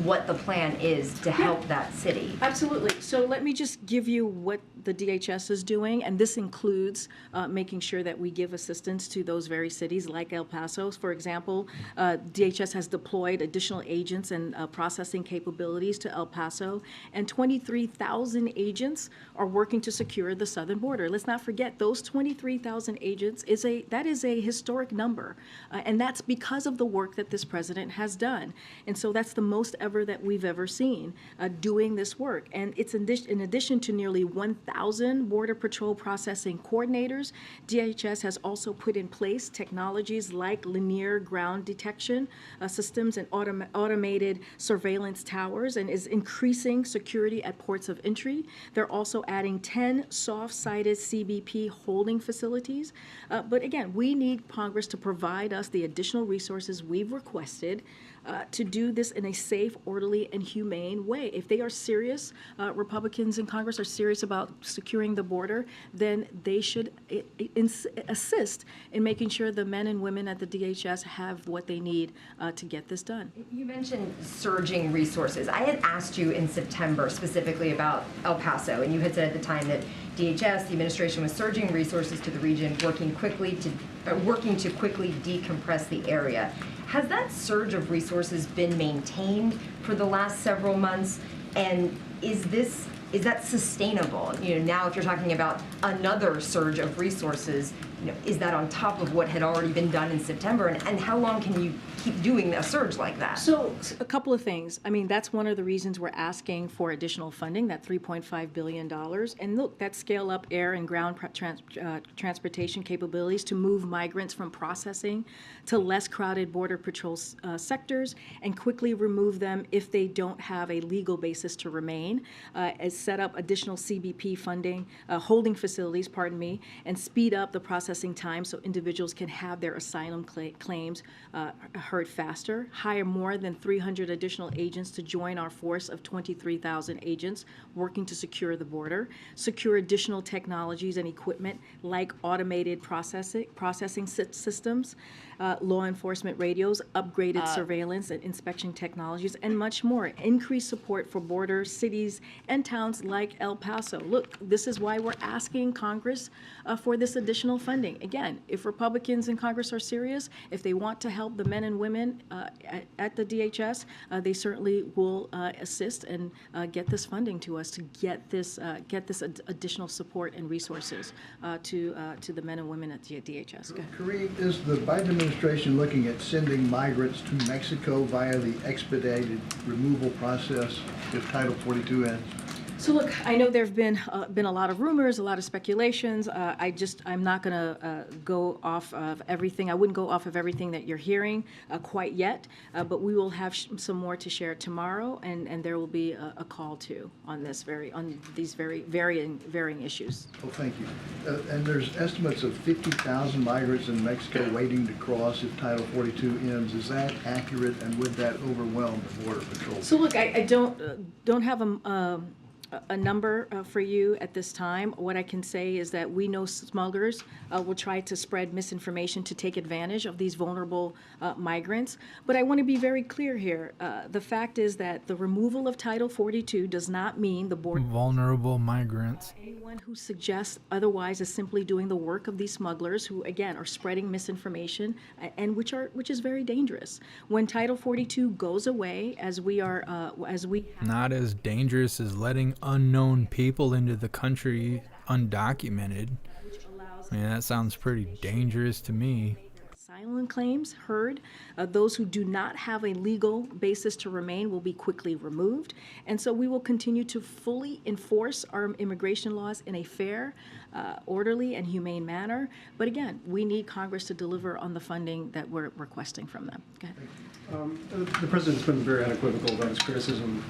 what the plan is to help that city? Absolutely. So let me just give you what the DHS is doing, and this includes making sure that we give assistance to those very cities like El Paso. For example, DHS has deployed additional agents and processing capabilities to El Paso, and 23,000 agents are working to secure the southern border. Let's not forget, those 23,000 agents is a historic number, and that's because of the work that this president has done. And so that's the most ever that we've ever seen doing this work. And it's in addition to nearly 1,000 Border Patrol processing coordinators, DHS has also put in place technologies like linear ground detection systems and automated surveillance towers, and is increasing security at ports of entry. They're also adding 10 soft-sided CBP holding facilities. But again, we need Congress to provide us the additional resources we've requested to do this in a safe, orderly, and humane way. If they are serious, Republicans in Congress are serious about securing the border, then they should assist in making sure the men and women at the DHS have what they need to get this done. You mentioned surging resources. I had asked you in September specifically about El Paso, and you had said at the time that DHS, the administration, was surging resources to the region, working to quickly decompress the area. Has that surge of resources been maintained for the last several months? And is that sustainable? Now if you're talking about another surge of resources, is that on top of what had already been done in September? And how long can you keep doing a surge like that? So a couple of things. I mean, that's one of the reasons we're asking for additional funding, that $3.5 billion. And look, that scale up air and ground transportation capabilities to move migrants from processing to less crowded border patrol sectors and quickly remove them if they don't have a legal basis to remain, as set up additional CBP funding, holding facilities, and speed up the processing time so individuals can have their asylum claims heard faster, hire more than 300 additional agents to join our force of 23,000 agents working to secure the border, secure additional technologies and equipment like automated processing systems, law enforcement radios, upgraded surveillance and inspection technologies, and much more. Increased support for border cities and towns like El Paso. Look, this is why we're asking Congress for this additional funding. Again, if Republicans in Congress are serious, if they want to help the men and women at the DHS, they certainly will assist and get this funding to us to get this additional support and resources to the men and women at the DHS. Kareem, is the Biden administration looking at sending migrants to Mexico via the expedited removal process if Title 42 ends? So look, I know there have been a lot of rumors, a lot of speculations. I'm not going to go off of everything. I wouldn't go off of everything that you're hearing quite yet, but we will have some more to share tomorrow, and there will be a call too on these very varying issues. Oh, thank you. And there's estimates of 50,000 migrants in Mexico waiting to cross if Title 42 ends. Is that accurate, and would that overwhelm the Border Patrol? So look, I don't have a number for you at this time. What I can say is that we know smugglers will try to spread misinformation to take advantage of these vulnerable migrants. But I want to be very clear here. The fact is that the removal of Title 42 does not mean the border. Vulnerable migrants. Anyone who suggests otherwise is simply doing the work of these smugglers who, again, are spreading misinformation and which is very dangerous. When Title 42 goes away, not as dangerous as letting unknown people into the country undocumented. I mean, that sounds pretty dangerous to me. Asylum claims heard. Those who do not have a legal basis to remain will be quickly removed. And so we will continue to fully enforce our immigration laws in a fair, orderly, and humane manner. But again, we need Congress to deliver on the funding that we're requesting from them. Okay. The president's been very unequivocal about his criticism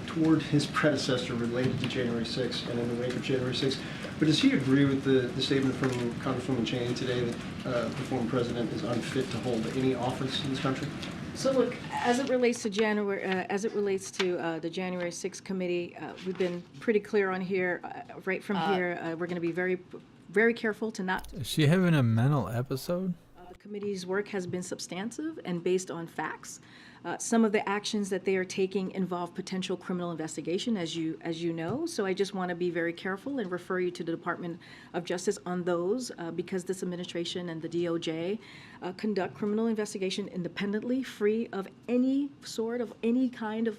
toward his predecessor related to January 6th and in the wake of January 6th. But does he agree with the statement from Congresswoman Cheney today that the former president is unfit to hold any office in this country? So look, as it relates to the January 6th committee, we've been pretty clear on here. Right from here, we're going to be very, very careful to not. Is she having a mental episode? The committee's work has been substantive and based on facts. Some of the actions that they are taking involve potential criminal investigation, as you know. So I just want to be very careful and refer you to the Department of Justice on those, because this administration and the DOJ conduct criminal investigation independently, free of any kind of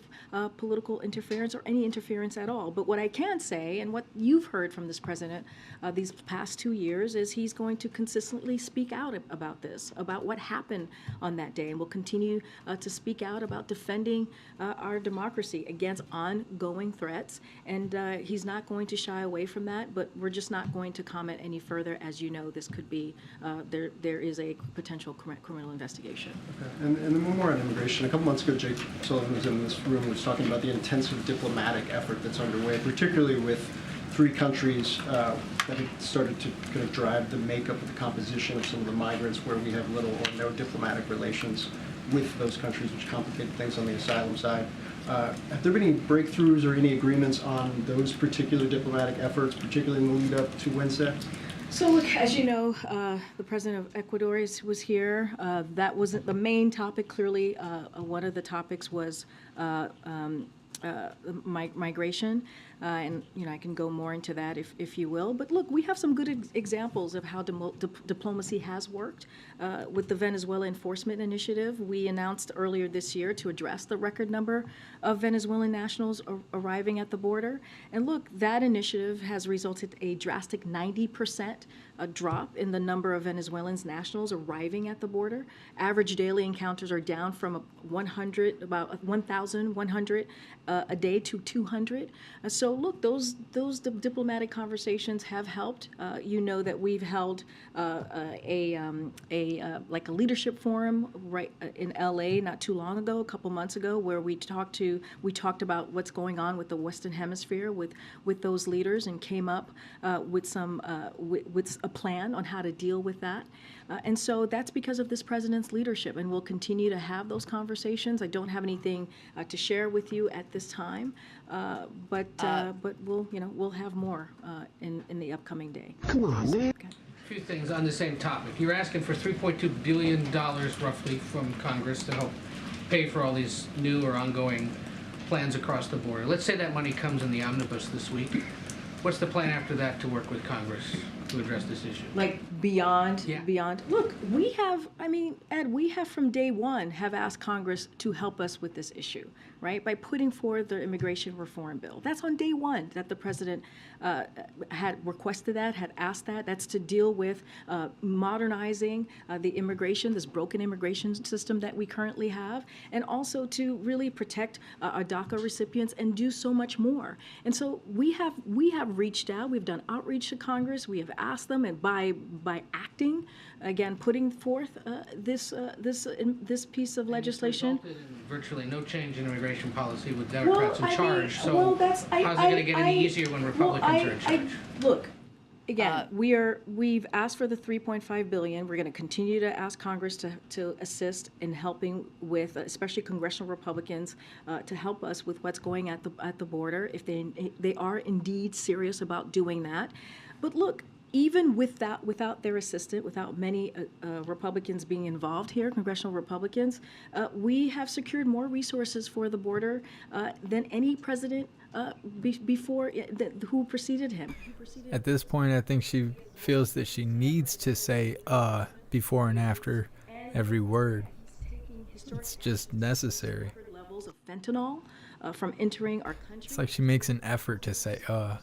political interference or any interference at all. But what I can say, and what you've heard from this president these past 2 years, is he's going to consistently speak out about this, about what happened on that day, and will continue to speak out about defending our democracy against ongoing threats. And he's not going to shy away from that, but we're just not going to comment any further. As you know, this could be, there is a potential criminal investigation. Okay. And then one more on immigration. A couple months ago, Jake Sullivan was in this room and was talking about the intensive diplomatic effort that's underway, particularly with 3 countries that have started to kind of drive the makeup of the composition of some of the migrants where we have little or no diplomatic relations with those countries, which complicated things on the asylum side. Have there been any breakthroughs or any agreements on those particular diplomatic efforts, particularly in the lead up to Wednesday? So look, as you know, the president of Ecuador was here. That wasn't the main topic. Clearly, one of the topics was migration, and I can go more into that if you will. But look, we have some good examples of how diplomacy has worked. With the Venezuela Enforcement Initiative, we announced earlier this year to address the record number of Venezuelan nationals arriving at the border. And look, that initiative has resulted in a drastic 90% drop in the number of Venezuelans nationals arriving at the border. Average daily encounters are down from about 1,100 a day to 200. So look, those diplomatic conversations have helped. You know that we've held like a leadership forum right in LA not too long ago, a couple months ago, where we talked about what's going on with the Western Hemisphere with those leaders, and came up with a plan on how to deal with that. And so that's because of this president's leadership, and we'll continue to have those conversations. I don't have anything to share with you at this time, but we'll have more in the upcoming day. Come on, man. Okay. A few things on the same topic. You're asking for $3.2 billion roughly from Congress to help pay for all these new or ongoing plans across the border. Let's say that money comes in the omnibus this week. What's the plan after that to work with Congress to address this issue? Like beyond. Look, Ed, we have from day one have asked Congress to help us with this issue, right? By putting forward the immigration reform bill. That's on day one that the president had requested that, had asked that. That's to deal with modernizing this broken immigration system that we currently have, and also to really protect our DACA recipients and do so much more. And so we have reached out. We've done outreach to Congress. We have asked them, and by acting, again, putting forth this piece of legislation. Resulted in virtually no change in immigration policy with Democrats in charge. How's it going to get any easier when Republicans are in charge? Look, again, we've asked for the $3.5 billion. We're going to continue to ask Congress to assist in helping with, especially congressional Republicans, to help us with what's going at the border if they are indeed serious about doing that. But look, even without their assistance, without many Republicans being involved here, congressional Republicans, we have secured more resources for the border than any president before who preceded him. At this point, I think she feels that she needs to say before and after every word. It's just necessary. Levels of fentanyl from entering our country. It's like she makes an effort to say off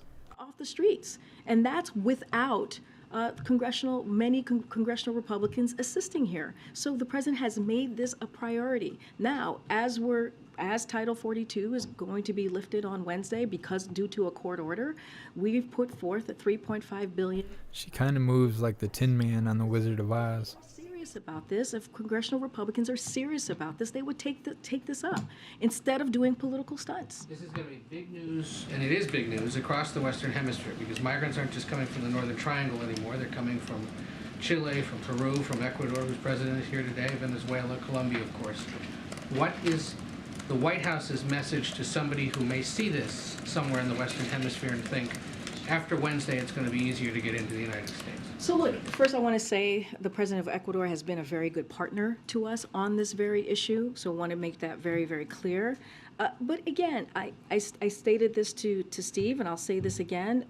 the streets, and that's without many congressional Republicans assisting here. So the president has made this a priority. Now, as Title 42 is going to be lifted on Wednesday due to a court order, we've put forth a $3.5 billion. She kind of moves like the Tin Man on The Wizard of Oz. About this, if congressional Republicans are serious about this, they would take this up instead of doing political stunts. This is going to be big news, and it is big news across the Western Hemisphere, because migrants aren't just coming from the Northern Triangle anymore. They're coming from Chile, from Peru, from Ecuador, whose president is here today, Venezuela, Colombia, of course. What is the White House's message to somebody who may see this somewhere in the Western Hemisphere and think, after Wednesday, it's going to be easier to get into the United States? So look, first I want to say the president of Ecuador has been a very good partner to us on this very issue, so I want to make that very, very clear. But again, I stated this to Steve, and I'll say this again.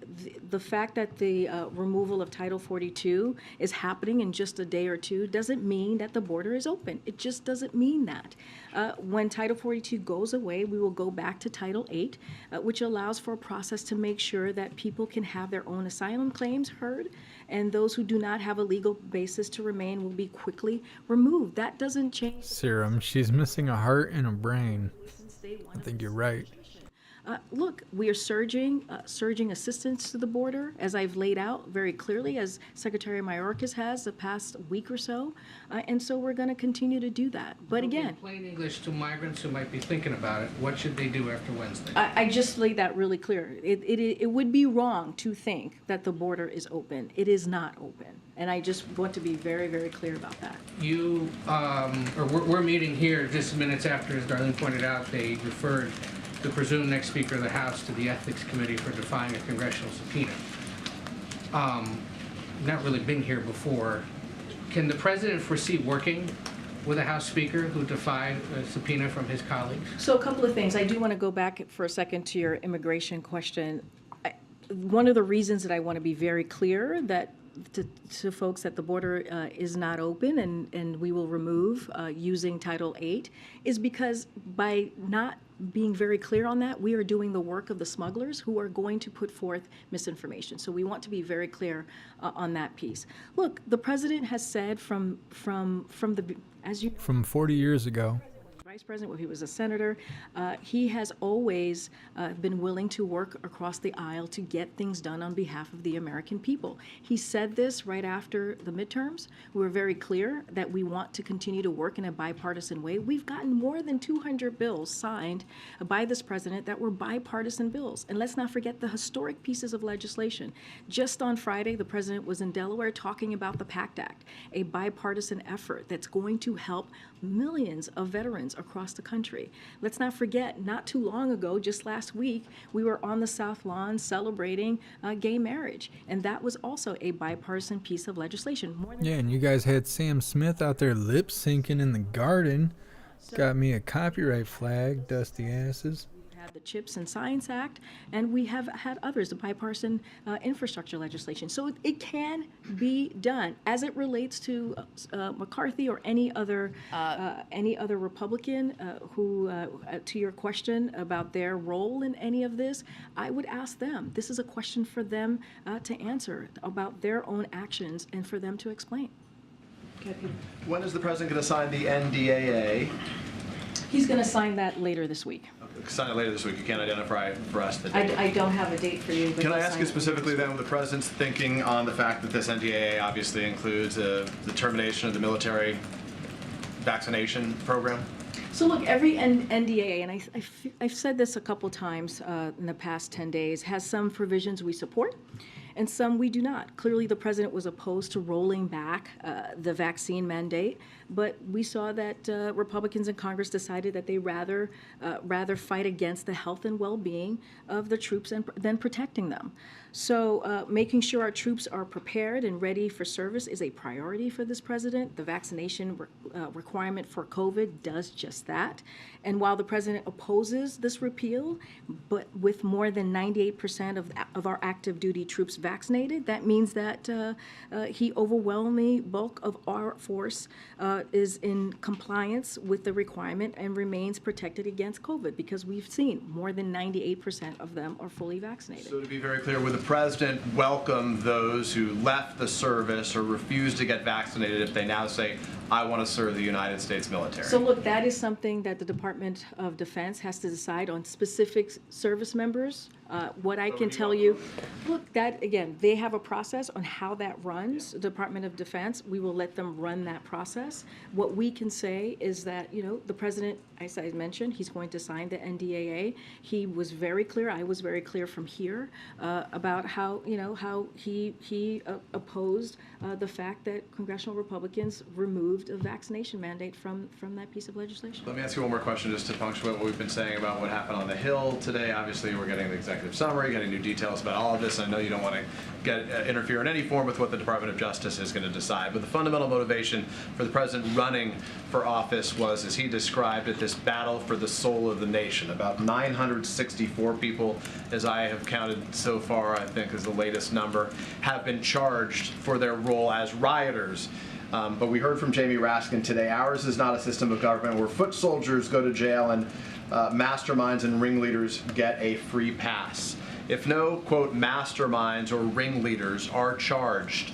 The fact that the removal of Title 42 is happening in just a day or two doesn't mean that the border is open. It just doesn't mean that. When Title 42 goes away, we will go back to Title 8, which allows for a process to make sure that people can have their own asylum claims heard, and those who do not have a legal basis to remain will be quickly removed. That doesn't change. Serum, she's missing a heart and a brain. I think you're right. Look, we are surging assistance to the border, as I've laid out very clearly, as Secretary Mayorkas has the past week or so, and so we're going to continue to do that. But again, in plain English to migrants who might be thinking about it, what should they do after Wednesday? I just laid that really clear. It would be wrong to think that the border is open. It is not open, and I just want to be very, very clear about that. You, we're meeting here just minutes after, as Darlene pointed out, they referred the presumed next Speaker of the House to the Ethics Committee for defying a congressional subpoena. Not really been here before. Can the President foresee working with a House Speaker who defied a subpoena from his colleagues? So a couple of things. I do want to go back for a second to your immigration question. One of the reasons that I want to be very clear that to folks that the border is not open and we will remove using Title VIII is because by not being very clear on that, we are doing the work of the smugglers who are going to put forth misinformation. So we want to be very clear on that piece. Look, the president has said from 40 years ago. Vice President, when he was a senator, he has always been willing to work across the aisle to get things done on behalf of the American people. He said this right after the midterms. We were very clear that we want to continue to work in a bipartisan way. We've gotten more than 200 bills signed by this president that were bipartisan bills. And let's not forget the historic pieces of legislation. Just on Friday, the president was in Delaware talking about the PACT Act, a bipartisan effort that's going to help millions of veterans across the country. Let's not forget, not too long ago, just last week, we were on the South Lawn celebrating gay marriage, and that was also a bipartisan piece of legislation. Yeah, and you guys had Sam Smith out there lip syncing in the garden. Got me a copyright flag, dusty asses. Had the CHIPS and Science Act, and we have had others, the bipartisan infrastructure legislation. So it can be done as it relates to McCarthy or any other Republican who, to your question about their role in any of this, I would ask them. This is a question for them to answer about their own actions and for them to explain. Okay, Peter. When is the president going to sign the NDAA? He's going to sign that later this week. Sign it later this week. You can't identify for us the date. I don't have a date for you. But Can I ask you specifically then, the president's thinking on the fact that this NDAA obviously includes the termination of the military vaccination program? So look, every NDAA, and I've said this a couple times in the past 10 days, has some provisions we support and some we do not. Clearly, the president was opposed to rolling back the vaccine mandate, but we saw that Republicans in Congress decided that they rather fight against the health and well-being of the troops than protecting them. So making sure our troops are prepared and ready for service is a priority for this president. The vaccination requirement for COVID does just that. And while the president opposes this repeal, but with more than 98% of our active duty troops vaccinated, that means that he overwhelmingly bulk of our force is in compliance with the requirement and remains protected against COVID, because we've seen more than 98% of them are fully vaccinated. So to be very clear, would the president welcome those who left the service or refused to get vaccinated if they now say, I want to serve the United States military? So look, that is something that the Department of Defense has to decide on specific service members. What I can tell you, look, that again, they have a process on how that runs. The Department of Defense, we will let them run that process. What we can say is that, the president, as I mentioned, he's going to sign the NDAA. He was very clear, I was very clear from here about how he opposed the fact that congressional Republicans removed a vaccination mandate from that piece of legislation. Let me ask you one more question just to punctuate what we've been saying about what happened on the Hill today. Obviously, we're getting the executive summary, getting new details about all of this. I know you don't want to interfere in any form with what the Department of Justice is going to decide, but the fundamental motivation for the president running for office was, as he described it, this battle for the soul of the nation. About 964 people, as I have counted so far, I think is the latest number, have been charged for their role as rioters. But we heard from Jamie Raskin today, ours is not a system of government where foot soldiers go to jail and masterminds and ringleaders get a free pass. If no, quote, masterminds or ringleaders are charged,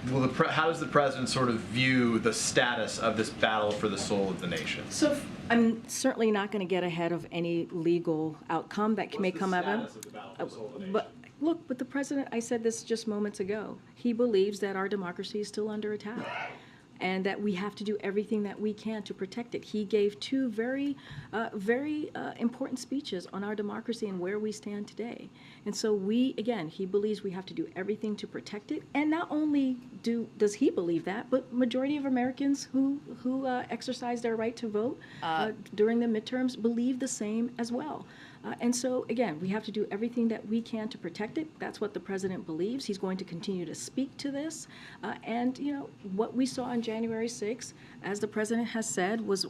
how does the president sort of view the status of this battle for the soul of the nation? So I'm certainly not going to get ahead of any legal outcome that may come out of it. But look, with the president, I said this just moments ago. He believes that our democracy is still under attack, and that we have to do everything that we can to protect it. He gave two very important speeches on our democracy and where we stand today. And so he believes we have to do everything to protect it. And not only does he believe that, but majority of Americans who exercise their right to vote during the midterms believe the same as well. And so, again, we have to do everything that we can to protect it. That's what the president believes. He's going to continue to speak to this. And, what we saw on January 6th, as the president has said, was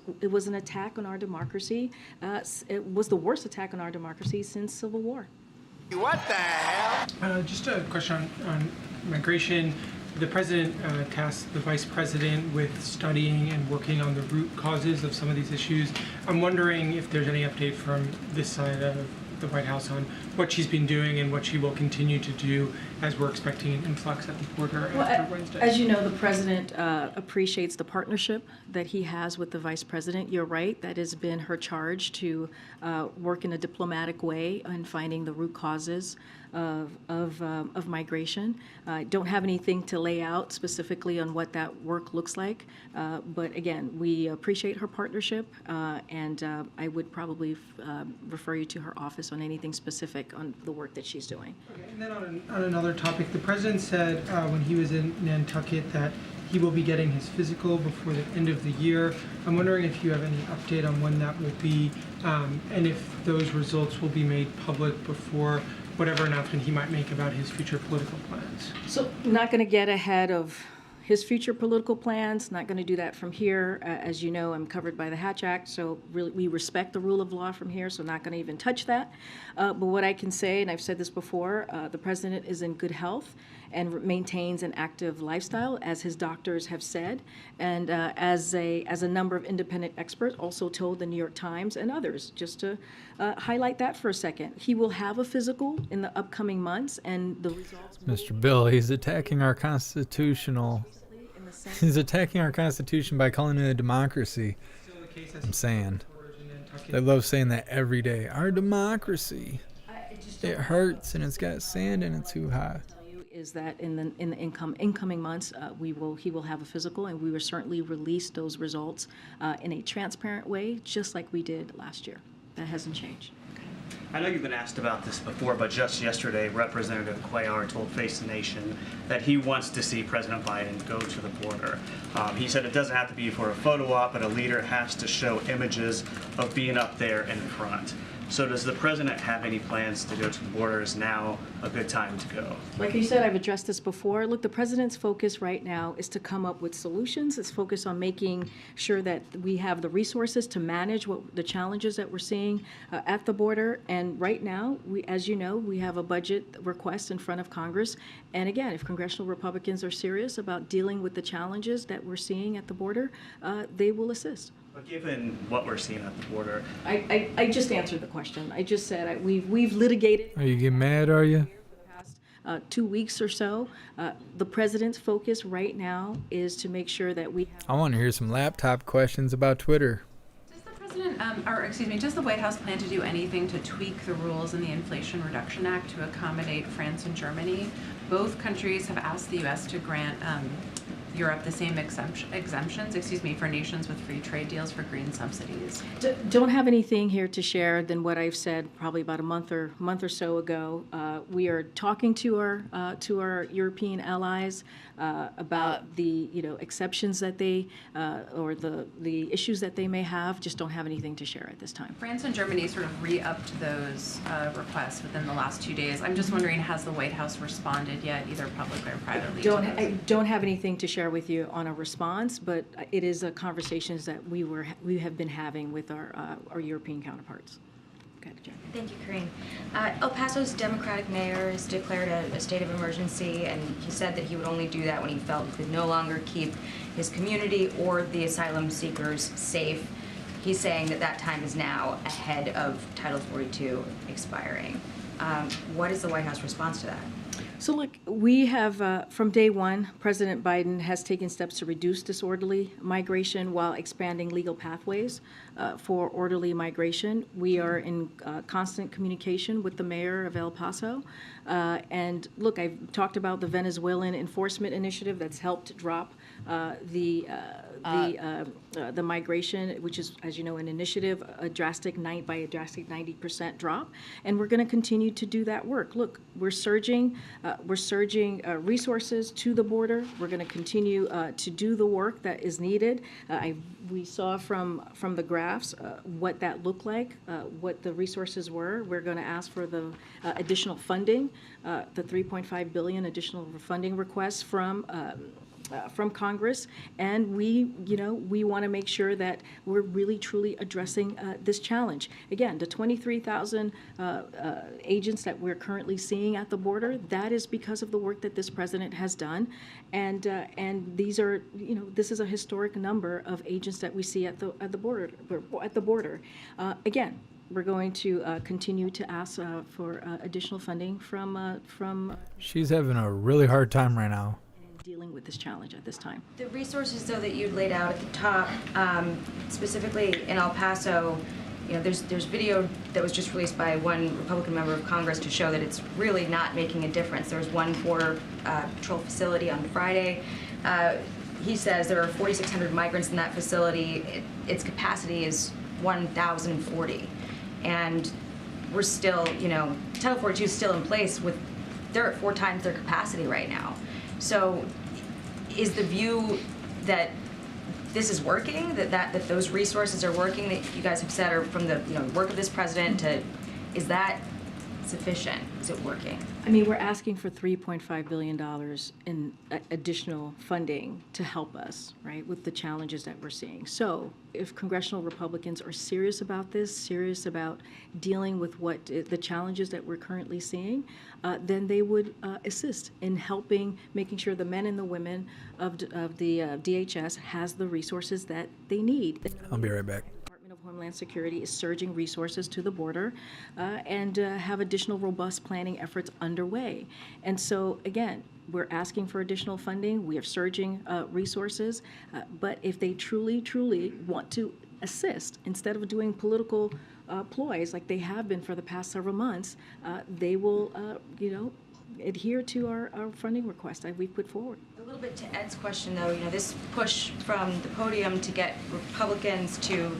an attack on our democracy. It was the worst attack on our democracy since Civil War. What the hell? Just a question on migration. The president tasked the vice president with studying and working on the root causes of some of these issues. I'm wondering if there's any update from this side of the White House on what she's been doing and what she will continue to do as we're expecting an influx at the border after Wednesday. As you know, the president appreciates the partnership that he has with the vice president. You're right, that has been her charge to work in a diplomatic way in finding the root causes of migration. I don't have anything to lay out specifically on what that work looks like, but again, we appreciate her partnership, and I would probably refer you to her office on anything specific on the work that she's doing. Okay, and then on another topic, the president said when he was in Nantucket that he will be getting his physical before the end of the year. I'm wondering if you have any update on when that will be, and if those results will be made public before whatever announcement he might make about his future political plans. So, not going to get ahead of his future political plans, not going to do that from here. As you know, I'm covered by the Hatch Act, so really we respect the rule of law from here, so not going to even touch that. But what I can say, and I've said this before, the president is in good health and maintains an active lifestyle, as his doctors have said, and as a number of independent experts also told the New York Times and others. Just to highlight that for a second, he will have a physical in the upcoming months, and the results. Mr. Bill, he's attacking our constitutional. He's attacking our Constitution by calling it a democracy. I'm saying. They love saying that every day. Our democracy. It hurts and it's got sand in it too high. Is that in the incoming months he will have a physical, and we will certainly release those results in a transparent way, just like we did last year. That hasn't changed. I know you've been asked about this before, but just yesterday, Representative Cuellar told Face the Nation that he wants to see President Biden go to the border. He said it doesn't have to be for a photo op, but a leader has to show images of being up there in front. So does the president have any plans to go to the border? Is now a good time to go? Like you said, I've addressed this before. Look, the president's focus right now is to come up with solutions. It's focused on making sure that we have the resources to manage the challenges that we're seeing at the border. And right now, as you know, we have a budget request in front of Congress. And again, if congressional Republicans are serious about dealing with the challenges that we're seeing at the border, they will assist. But given what we're seeing at the border, I just answered the question. I just said we've litigated. Are you getting mad, are you? 2 weeks or so. The president's focus right now is to make sure that we have. I want to hear some laptop questions about Twitter. Does the president, does the White House plan to do anything to tweak the rules in the Inflation Reduction Act to accommodate France and Germany? Both countries have asked the U.S. to grant Europe the same exemptions, for nations with free trade deals for green subsidies. Don't have anything here to share than what I've said probably about a month or so ago. We are talking to our European allies about the exceptions that they or the issues that they may have. Just don't have anything to share at this time. France and Germany sort of re-upped those requests within the last 2 days. I'm just wondering, has the White House responded yet, either publicly or privately? I don't have anything to share with you on a response, but it is a conversations that we have been having with our European counterparts. Okay, Thank you, Karine. El Paso's Democratic mayor has declared a state of emergency, and he said that he would only do that when he felt he could no longer keep his community or the asylum seekers safe. He's saying that time is now ahead of Title 42 expiring. What is the White House response to that? So look, we have, from day one, President Biden has taken steps to reduce disorderly migration while expanding legal pathways for orderly migration. We are in constant communication with the mayor of El Paso. And look, I've talked about the Venezuelan enforcement initiative that's helped drop the migration, which is, as you know, an initiative, by a drastic 90% drop, and we're going to continue to do that work. Look, we're surging resources to the border. We're going to continue to do the work that is needed. We saw from the graphs what that looked like, what the resources were. We're going to ask for the additional funding, the $3.5 billion additional funding requests from Congress, and we want to make sure that we're really truly addressing this challenge. Again, the 23,000 agents that we're currently seeing at the border, that is because of the work that this president has done, and these are, this is a historic number of agents that we see at the border. Again, we're going to continue to ask for additional funding from. She's having a really hard time right now dealing with this challenge at this time. The resources, though, that you'd laid out at the top, specifically in El Paso, there's video that was just released by one Republican member of Congress to show that it's really not making a difference. There was one border patrol facility on Friday. He says there are 4,600 migrants in that facility. Its capacity is 1,040, and we're still, Title 42 is still in place they're at 4 times their capacity right now. So is the view that this is working, that those resources are working, that you guys have said are from the work of this president, is that sufficient? Is it working? I mean, we're asking for $3.5 billion in additional funding to help us, right, with the challenges that we're seeing. So if congressional Republicans are serious about this, serious about dealing with the challenges that we're currently seeing, then they would assist in helping, making sure the men and the women of the DHS has the resources that they need. I'll be right back. Homeland Security is surging resources to the border and have additional robust planning efforts underway. And so, again, we're asking for additional funding. We are surging resources. But if they truly, truly want to assist, instead of doing political ploys like they have been for the past several months, they will, adhere to our funding request that we've put forward. A little bit to Ed's question, though, this push from the podium to get Republicans to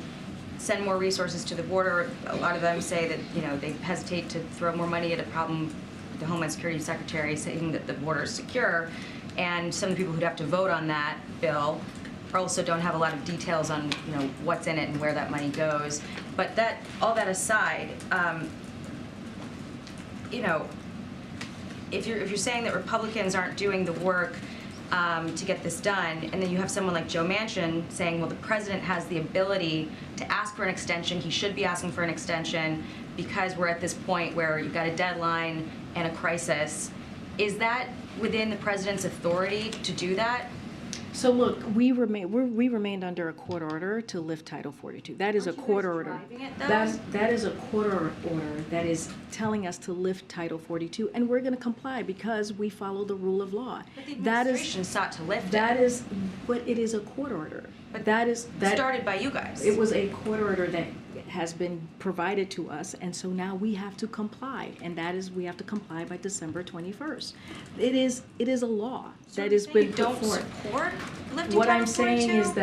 send more resources to the border. A lot of them say that, they hesitate to throw more money at a problem with the Homeland Security Secretary saying that the border is secure. And some of the people who'd have to vote on that bill also don't have a lot of details on, what's in it and where that money goes. But all that aside, if you're saying that Republicans aren't doing the work to get this done, and then you have someone like Joe Manchin saying, well, the president has the ability to ask for an extension, he should be asking for an extension because we're at this point where you've got a deadline and a crisis. Is that within the president's authority to do that? So look, we remained under a court order to lift Title 42. That is a court order. That is a court order that is telling us to lift Title 42, and we're going to comply because we follow the rule of law. But the administration sought to lift it. But it is a court order. But that started by you guys. It was a court order that has been provided to us, and so now we have to comply, and that is we have to comply by December 21st. It is a law that has been put forward. Support lifting What Title I'm saying 42? is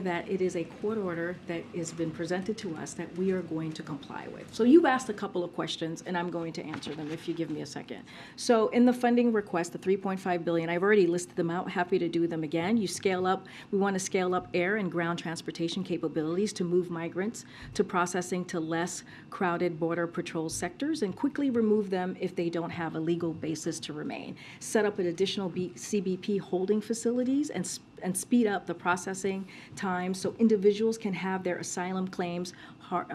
that it is a court order that has been presented to us that we are going to comply with. So you've asked a couple of questions, and I'm going to answer them if you give me a second. So in the funding request, the $3.5 billion, I've already listed them out. Happy to do them again. You scale up. We want to scale up air and ground transportation capabilities to move migrants to processing to less crowded border patrol sectors and quickly remove them if they don't have a legal basis to remain. Set up an additional CBP holding facilities and and speed up the processing time so individuals can have their asylum claims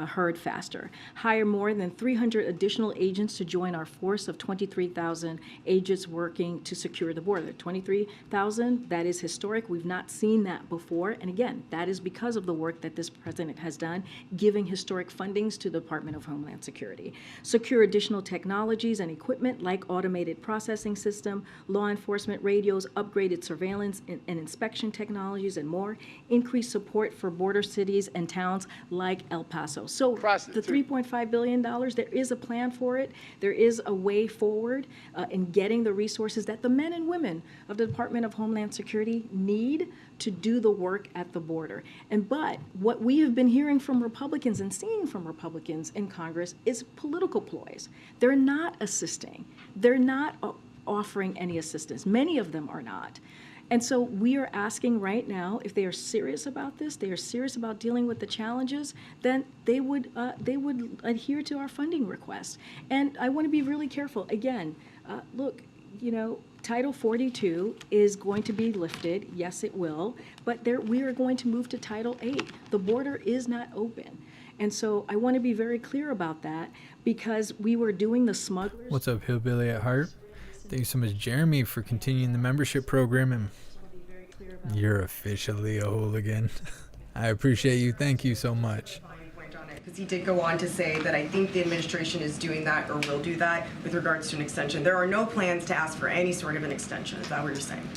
heard faster. Hire more than 300 additional agents to join our force of 23,000 agents working to secure the border. 23,000, that is historic. We've not seen that before. And again, that is because of the work that this president has done, giving historic fundings to the Department of Homeland Security. Secure additional technologies and equipment like automated processing system, law enforcement radios, upgraded surveillance and inspection technologies, and more. Increase support for border cities and towns like El Paso. So the $3.5 billion, there is a plan for it. There is a way forward in getting the resources that the men and women of the Department of Homeland Security need to do the work at the border. But what we have been hearing from Republicans and seeing from Republicans in Congress is political ploys. They're not assisting. They're not offering any assistance. Many of them are not. And so we are asking right now, if they are serious about this, they are serious about dealing with the challenges, then they would adhere to our funding requests. And I want to be really careful. Again, look, Title 42 is going to be lifted. Yes, it will. But we are going to move to Title 8. The border is not open. And so I want to be very clear about that, because we were doing the smugglers. What's up, Hillbilly at Heart? Thank you so much, Jeremy, for continuing the membership program. And you're officially a hooligan. I appreciate you. Thank you so much. Because he did go on to say that I think the administration is doing that or will do that with regards to an extension. There are no plans to ask for any sort of an extension. Is that what you're saying?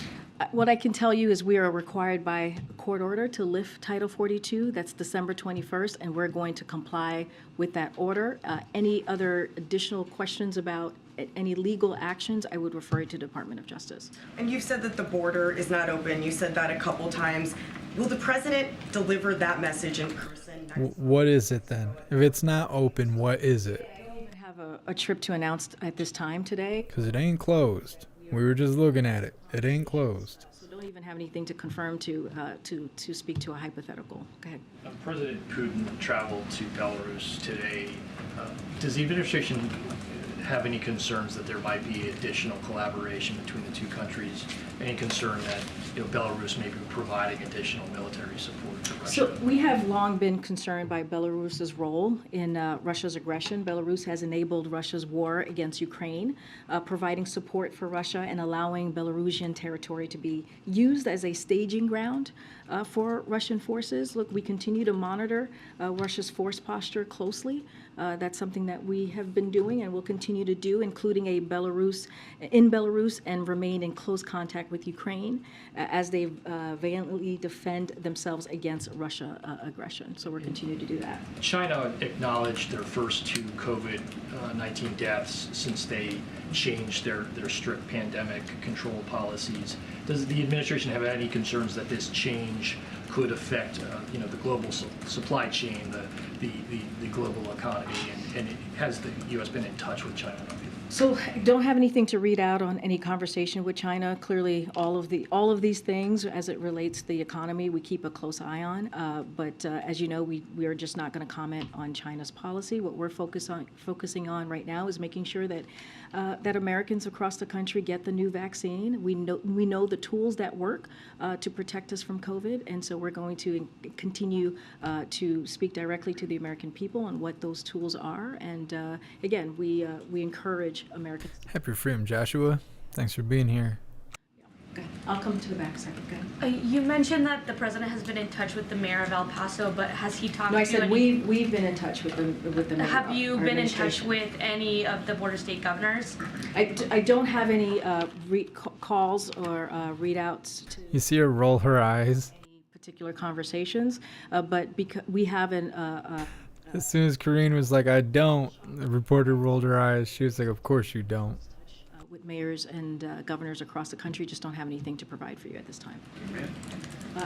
What I can tell you is we are required by court order to lift Title 42. That's December 21st, and we're going to comply with that order. Any other additional questions about any legal actions, I would refer you to Department of Justice. And you've said that the border is not open. You said that a couple times. Will the president deliver that message in person? What is it then? If it's not open, what is it? I don't even have a trip to announce at this time today. Because it ain't closed. We were just looking at it. It ain't closed. So don't even have anything to confirm to speak to a hypothetical. Go ahead. President Putin traveled to Belarus today. Does the administration have any concerns that there might be additional collaboration between the two countries? Any concern that Belarus may be providing additional military support to Russia? So we have long been concerned by Belarus's role in Russia's aggression. Belarus has enabled Russia's war against Ukraine, providing support for Russia and allowing Belarusian territory to be used as a staging ground for Russian forces. Look, we continue to monitor Russia's force posture closely. That's something that we have been doing and will continue to do, including in Belarus, and remain in close contact with Ukraine as they valiantly defend themselves against Russia aggression. So we're continuing to do that. China acknowledged their first two COVID-19 deaths since they changed their strict pandemic control policies. Does the administration have any concerns that this change could affect the global supply chain, the global economy, and has the U.S. been in touch with China? So I don't have anything to read out on any conversation with China. Clearly, all of these things as it relates to the economy, we keep a close eye on. But as you know, we are just not going to comment on China's policy. What we're focusing on right now is making sure that that Americans across the country get the new vaccine. We know the tools that work to protect us from COVID, and so we're going to continue to speak directly to the American people on what those tools are. And again, we encourage Americans. Happy freedom, Joshua. Thanks for being here. Okay. I'll come to the back a second. Okay. You mentioned that the president has been in touch with the mayor of El Paso, but has he talked to I said we've been in touch with the mayor. Have you been in touch with any of the border state governors? I don't have any calls or readouts to You see her roll her eyes? Particular conversations, but because we haven't. As soon as Karine was like, I don't, the reporter rolled her eyes. She was like, of course you don't. With mayors and governors across the country, just don't have anything to provide for you at this time.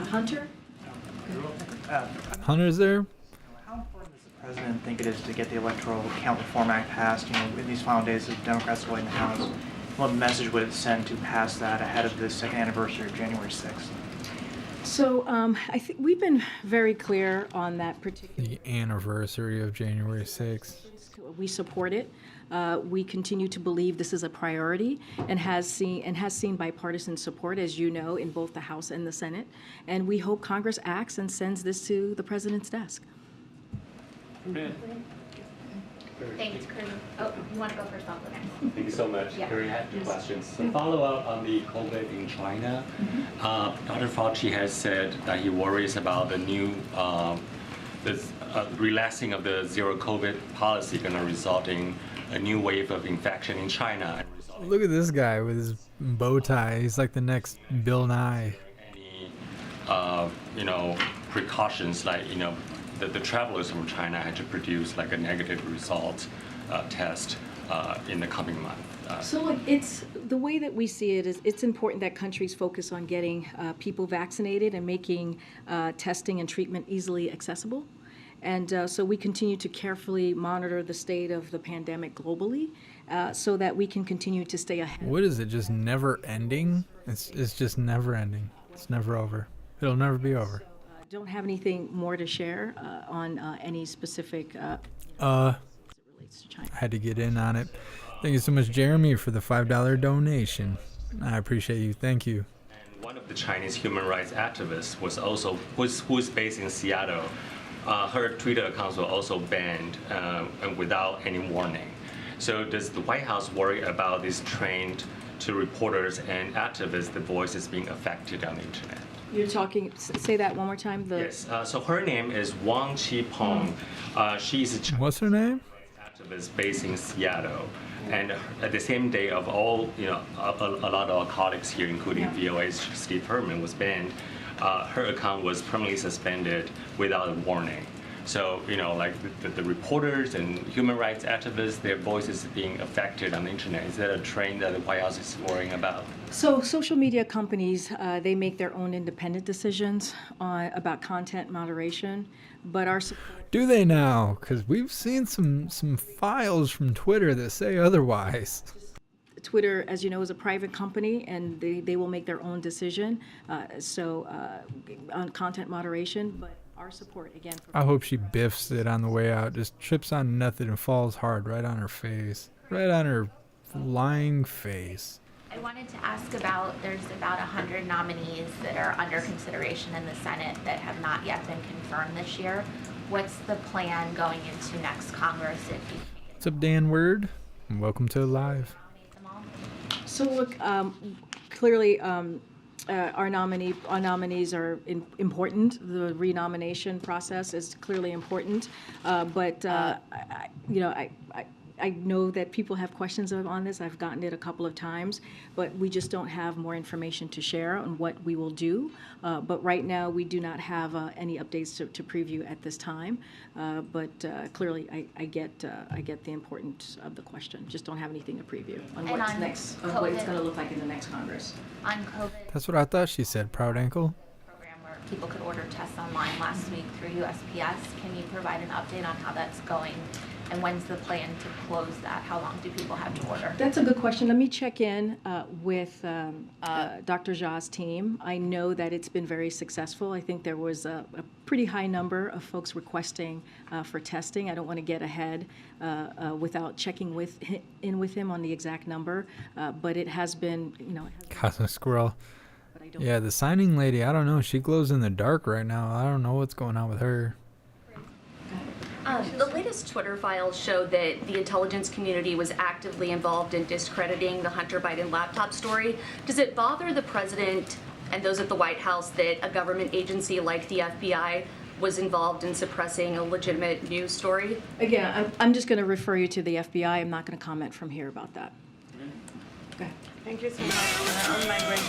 Hunter? Hunter's there? How important does the president think it is to get the Electoral Count Reform Act passed, in these final days of Democrats going in the House? What message would it send to pass that ahead of the second anniversary of January 6th? So I think we've been very clear on that particular. The anniversary of January 6th. We support it. We continue to believe this is a priority and has seen bipartisan support, as you know, in both the House and the Senate. And we hope Congress acts and sends this to the president's desk. Thanks, Chris. Oh, you want to go first? I'll go next. Thank you so much. Yeah. Carrie, I have two questions. So follow up on the COVID in China. Dr. Fauci has said that he worries about the new relaxing of the zero COVID policy going to result in a new wave of infection in China. Look at this guy with his bow tie. He's like the next Bill Nye. Precautions like, the travelers from China had to produce like a negative result test in the coming month. So look, it's the way that we see it is it's important that countries focus on getting people vaccinated and making testing and treatment easily accessible. And so we continue to carefully monitor the state of the pandemic globally so that we can continue to stay ahead. What is it, just never ending? It's just never ending. It's never over. It'll never be over. Don't have anything more to share on any specific I had to get in on it. Thank you so much, Jeremy, for the $5 donation. I appreciate you. Thank you. And one of the Chinese human rights activists who's based in Seattle. Her Twitter accounts were also banned and without any warning. So does the White House worry about this trend to reporters and activists, the voices being affected on the internet? You're talking, say that one more time. Yes, so her name is Wang Qipeng. She's a What's her name? Activist based in Seattle. And at the same day of all, a lot of our colleagues here, including VOA's Steve Herman, was banned. Her account was permanently suspended without a warning. So, the reporters and human rights activists, their voices being affected on the internet. Is that a trend that the White House is worrying about? So social media companies, they make their own independent decisions about content moderation, but our do they now? Because we've seen some files from Twitter that say otherwise. Twitter, as you know, is a private company, and they will make their own decision. On content moderation, but our support again. I hope she biffs it on the way out. Just trips on nothing and falls hard right on her face, right on her lying face. I wanted to ask about, there's about 100 nominees that are under consideration in the Senate that have not yet been confirmed this year. What's the plan going into next Congress? What's up, Dan Word? And welcome to Live. So look, clearly our nominees are important. The renomination process is clearly important, but I know that people have questions on this. I've gotten it a couple of times, but we just don't have more information to share on what we will do. But right now, we do not have any updates to preview at this time. But clearly, I get the importance of the question. Just don't have anything to preview on what it's going to look like in the next Congress. On COVID. That's what I thought she said. Proud ankle. Program where people could order tests online last week through USPS. Can you provide an update on how that's going? And when's the plan to close that? How long do people have to order? That's a good question. Let me check in with Dr. Jha's team. I know that it's been very successful. I think there was a pretty high number of folks requesting for testing. I don't want to get ahead without checking in with him on the exact number, but it has been, Cosmic Squirrel. Yeah, the signing lady, I don't know. She glows in the dark right now. I don't know what's going on with her. The latest Twitter files show that the intelligence community was actively involved in discrediting the Hunter Biden laptop story. Does it bother the president and those at the White House that a government agency like the FBI was involved in suppressing a legitimate news story? Again, I'm just going to refer you to the FBI. I'm not going to comment from here about that. Okay. Thank you so much. On migration,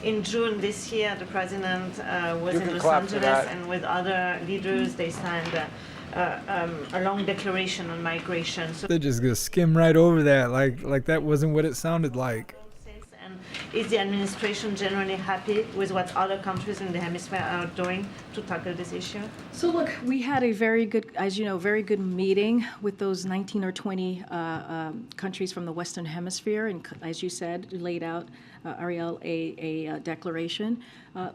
in June this year, the president was in Los Angeles, and with other leaders, they signed a long declaration on migration. So They're just gonna skim right over that, like that wasn't what it sounded like. is the administration generally happy with what other countries in the hemisphere are doing to tackle this issue? So look, we had a very good, as you know, very good meeting with those 19 or 20 countries from the Western Hemisphere, and as you said, laid out Ariel, a declaration.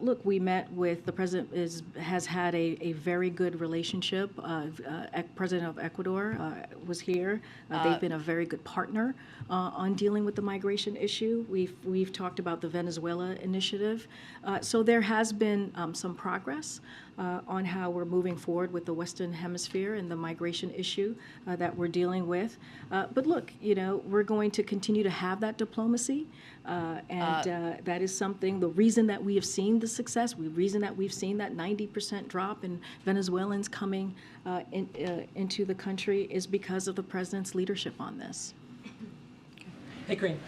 Look, we met with the president. Has had a very good relationship. President of Ecuador was here. They've been a very good partner on dealing with the migration issue. We've talked about the Venezuela initiative. So there has been some progress on how we're moving forward with the Western Hemisphere and the migration issue that we're dealing with. But look, we're going to continue to have that diplomacy, and that is something. The reason that we have seen the success, the reason that we've seen that 90% drop in Venezuelans coming into the country is because of the president's leadership on this. Hey, Karine.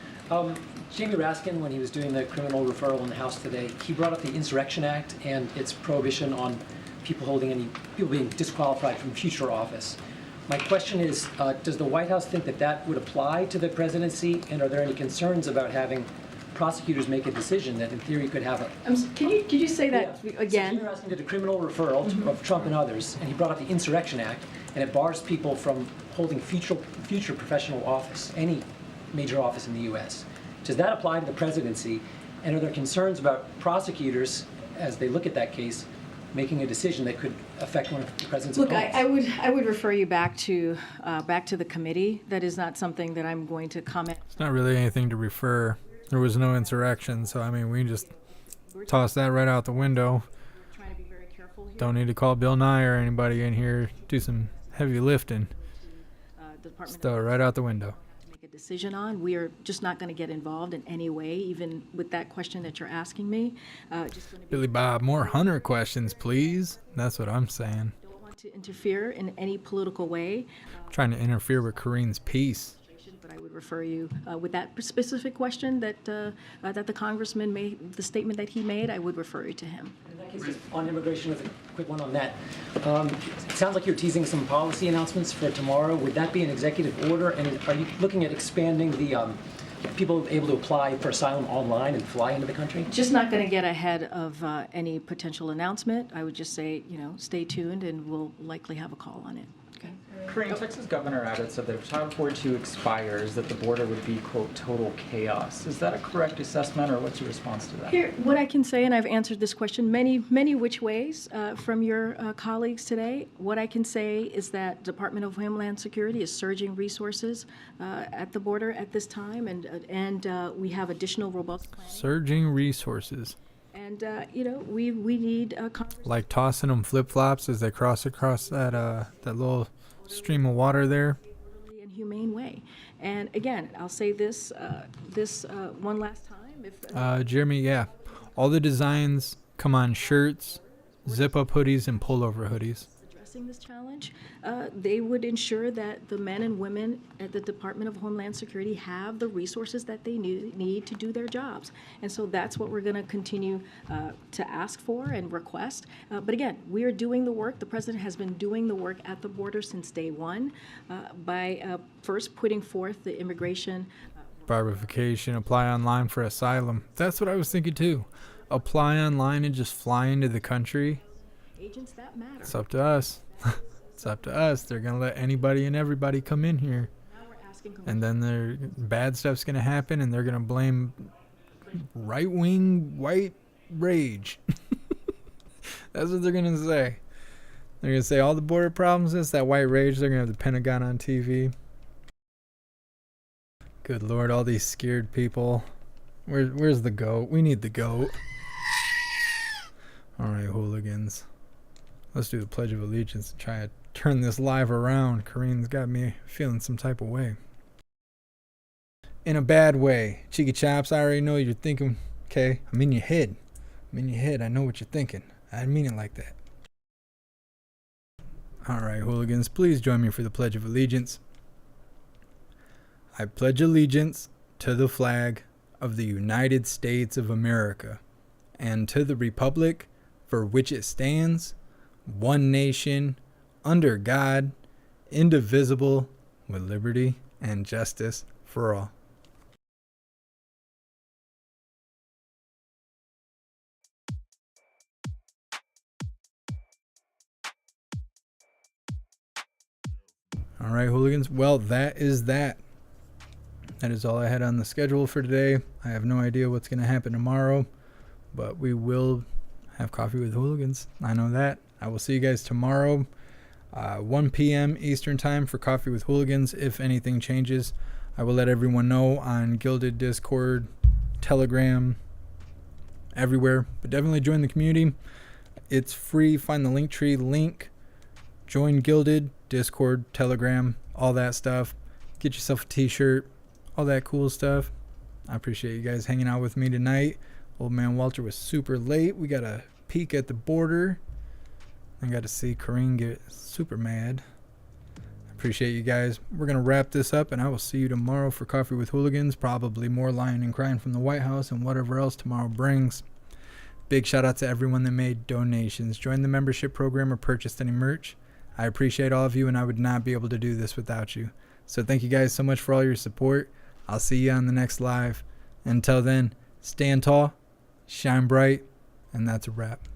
Jamie Raskin, when he was doing the criminal referral in the House today, he brought up the Insurrection Act and its prohibition on people being disqualified from future office. My question is, does the White House think that that would apply to the presidency, and are there any concerns about having prosecutors make a decision that in theory could have a... Can you say that again? So Jamie Raskin did a criminal referral of Trump and others, and he brought up the Insurrection Act, and it bars people from holding future professional office, any major office in the U.S. Does that apply to the presidency? And are there concerns about prosecutors, as they look at that case, making a decision that could affect one of the president's opponents? I would refer you back to the committee. That is not something that I'm going to comment. It's not really anything to refer. There was no insurrection, so I mean, we can just toss that right out the window. Trying to be very careful here. Don't need to call Bill Nye or anybody in here, do some heavy lifting. Just throw it right out the window. Decision on. We are just not going to get involved in any way, even with that question that you're asking me. Billy Bob, more Hunter questions, please. That's what I'm saying. Don't want to interfere in any political way. Trying to interfere with Karine's peace. But I would refer you with that specific question that the congressman made, the statement that he made. I would refer you to him. In that case, just on immigration, with a quick one on that. It sounds like you're teasing some policy announcements for tomorrow. Would that be an executive order? And are you looking at expanding the people able to apply for asylum online and fly into the country? Just not going to get ahead of any potential announcement. I would just say, stay tuned, and we'll likely have a call on it. Karine, Texas Governor Abbott said that if Title 42 expires, that the border would be, quote, total chaos. Is that a correct assessment, or what's your response to that? Here, what I can say, and I've answered this question many which ways from your colleagues today, what I can say is that Department of Homeland Security is surging resources at the border at this time, and we have additional robust planning. Surging resources. And, we need... like tossing them flip-flops as they cross across that little stream of water there. ...in humane way. And again, I'll say this one last time. If Jeremy, yeah. All the designs come on shirts, zip-up hoodies, and pullover hoodies. Addressing this challenge, they would ensure that the men and women at the Department of Homeland Security have the resources that they need to do their jobs. And so that's what we're going to continue to ask for and request. But again, we are doing the work. The president has been doing the work at the border since day one by first putting forth the immigration. Barbarification, apply online for asylum. That's what I was thinking too. Apply online and just fly into the country. Agents that matter. It's up to us. It's up to us. They're going to let anybody and everybody come in here. And then bad stuff's going to happen, and they're going to blame right-wing white rage. That's what they're going to say. They're going to say all the border problems is that white rage. They're going to have the Pentagon on TV. Good Lord, all these scared people. Where's the goat? We need the goat. All right, hooligans. Let's do the Pledge of Allegiance and try to turn this live around. Karine's got me feeling some type of way. In a bad way. Cheeky Chops, I already know you're thinking, okay, I'm in your head. I know what you're thinking. I didn't mean it like that. All right, hooligans, please join me for the Pledge of Allegiance. I pledge allegiance to the flag of the United States of America and to the republic for which it stands, one nation, under God, indivisible, with liberty and justice for all. All right, hooligans. Well, that is that. that is all I had on the schedule for today. I have no idea what's going to happen tomorrow, but we will have coffee with hooligans. I know that. I will see you guys tomorrow, 1 p.m. Eastern time for coffee with hooligans. If anything changes, I will let everyone know on Gilded, Discord, Telegram, everywhere. But definitely join the community. It's free. Find the Linktree link. Join Gilded, Discord, Telegram, all that stuff. Get yourself a t-shirt, all that cool stuff. I appreciate you guys hanging out with me tonight. Old man Walter was super late. We got a peek at the border. I got to see Karine get super mad. I appreciate you guys. We're going to wrap this up, and I will see you tomorrow for Coffee with Hooligans. Probably more lying and crying from the White House and whatever else tomorrow brings. Big shout out to everyone that made donations, joined the membership program, or purchased any merch. I appreciate all of you, and I would not be able to do this without you. So thank you guys so much for all your support. I'll see you on the next live. Until then, stand tall, shine bright, and that's a wrap.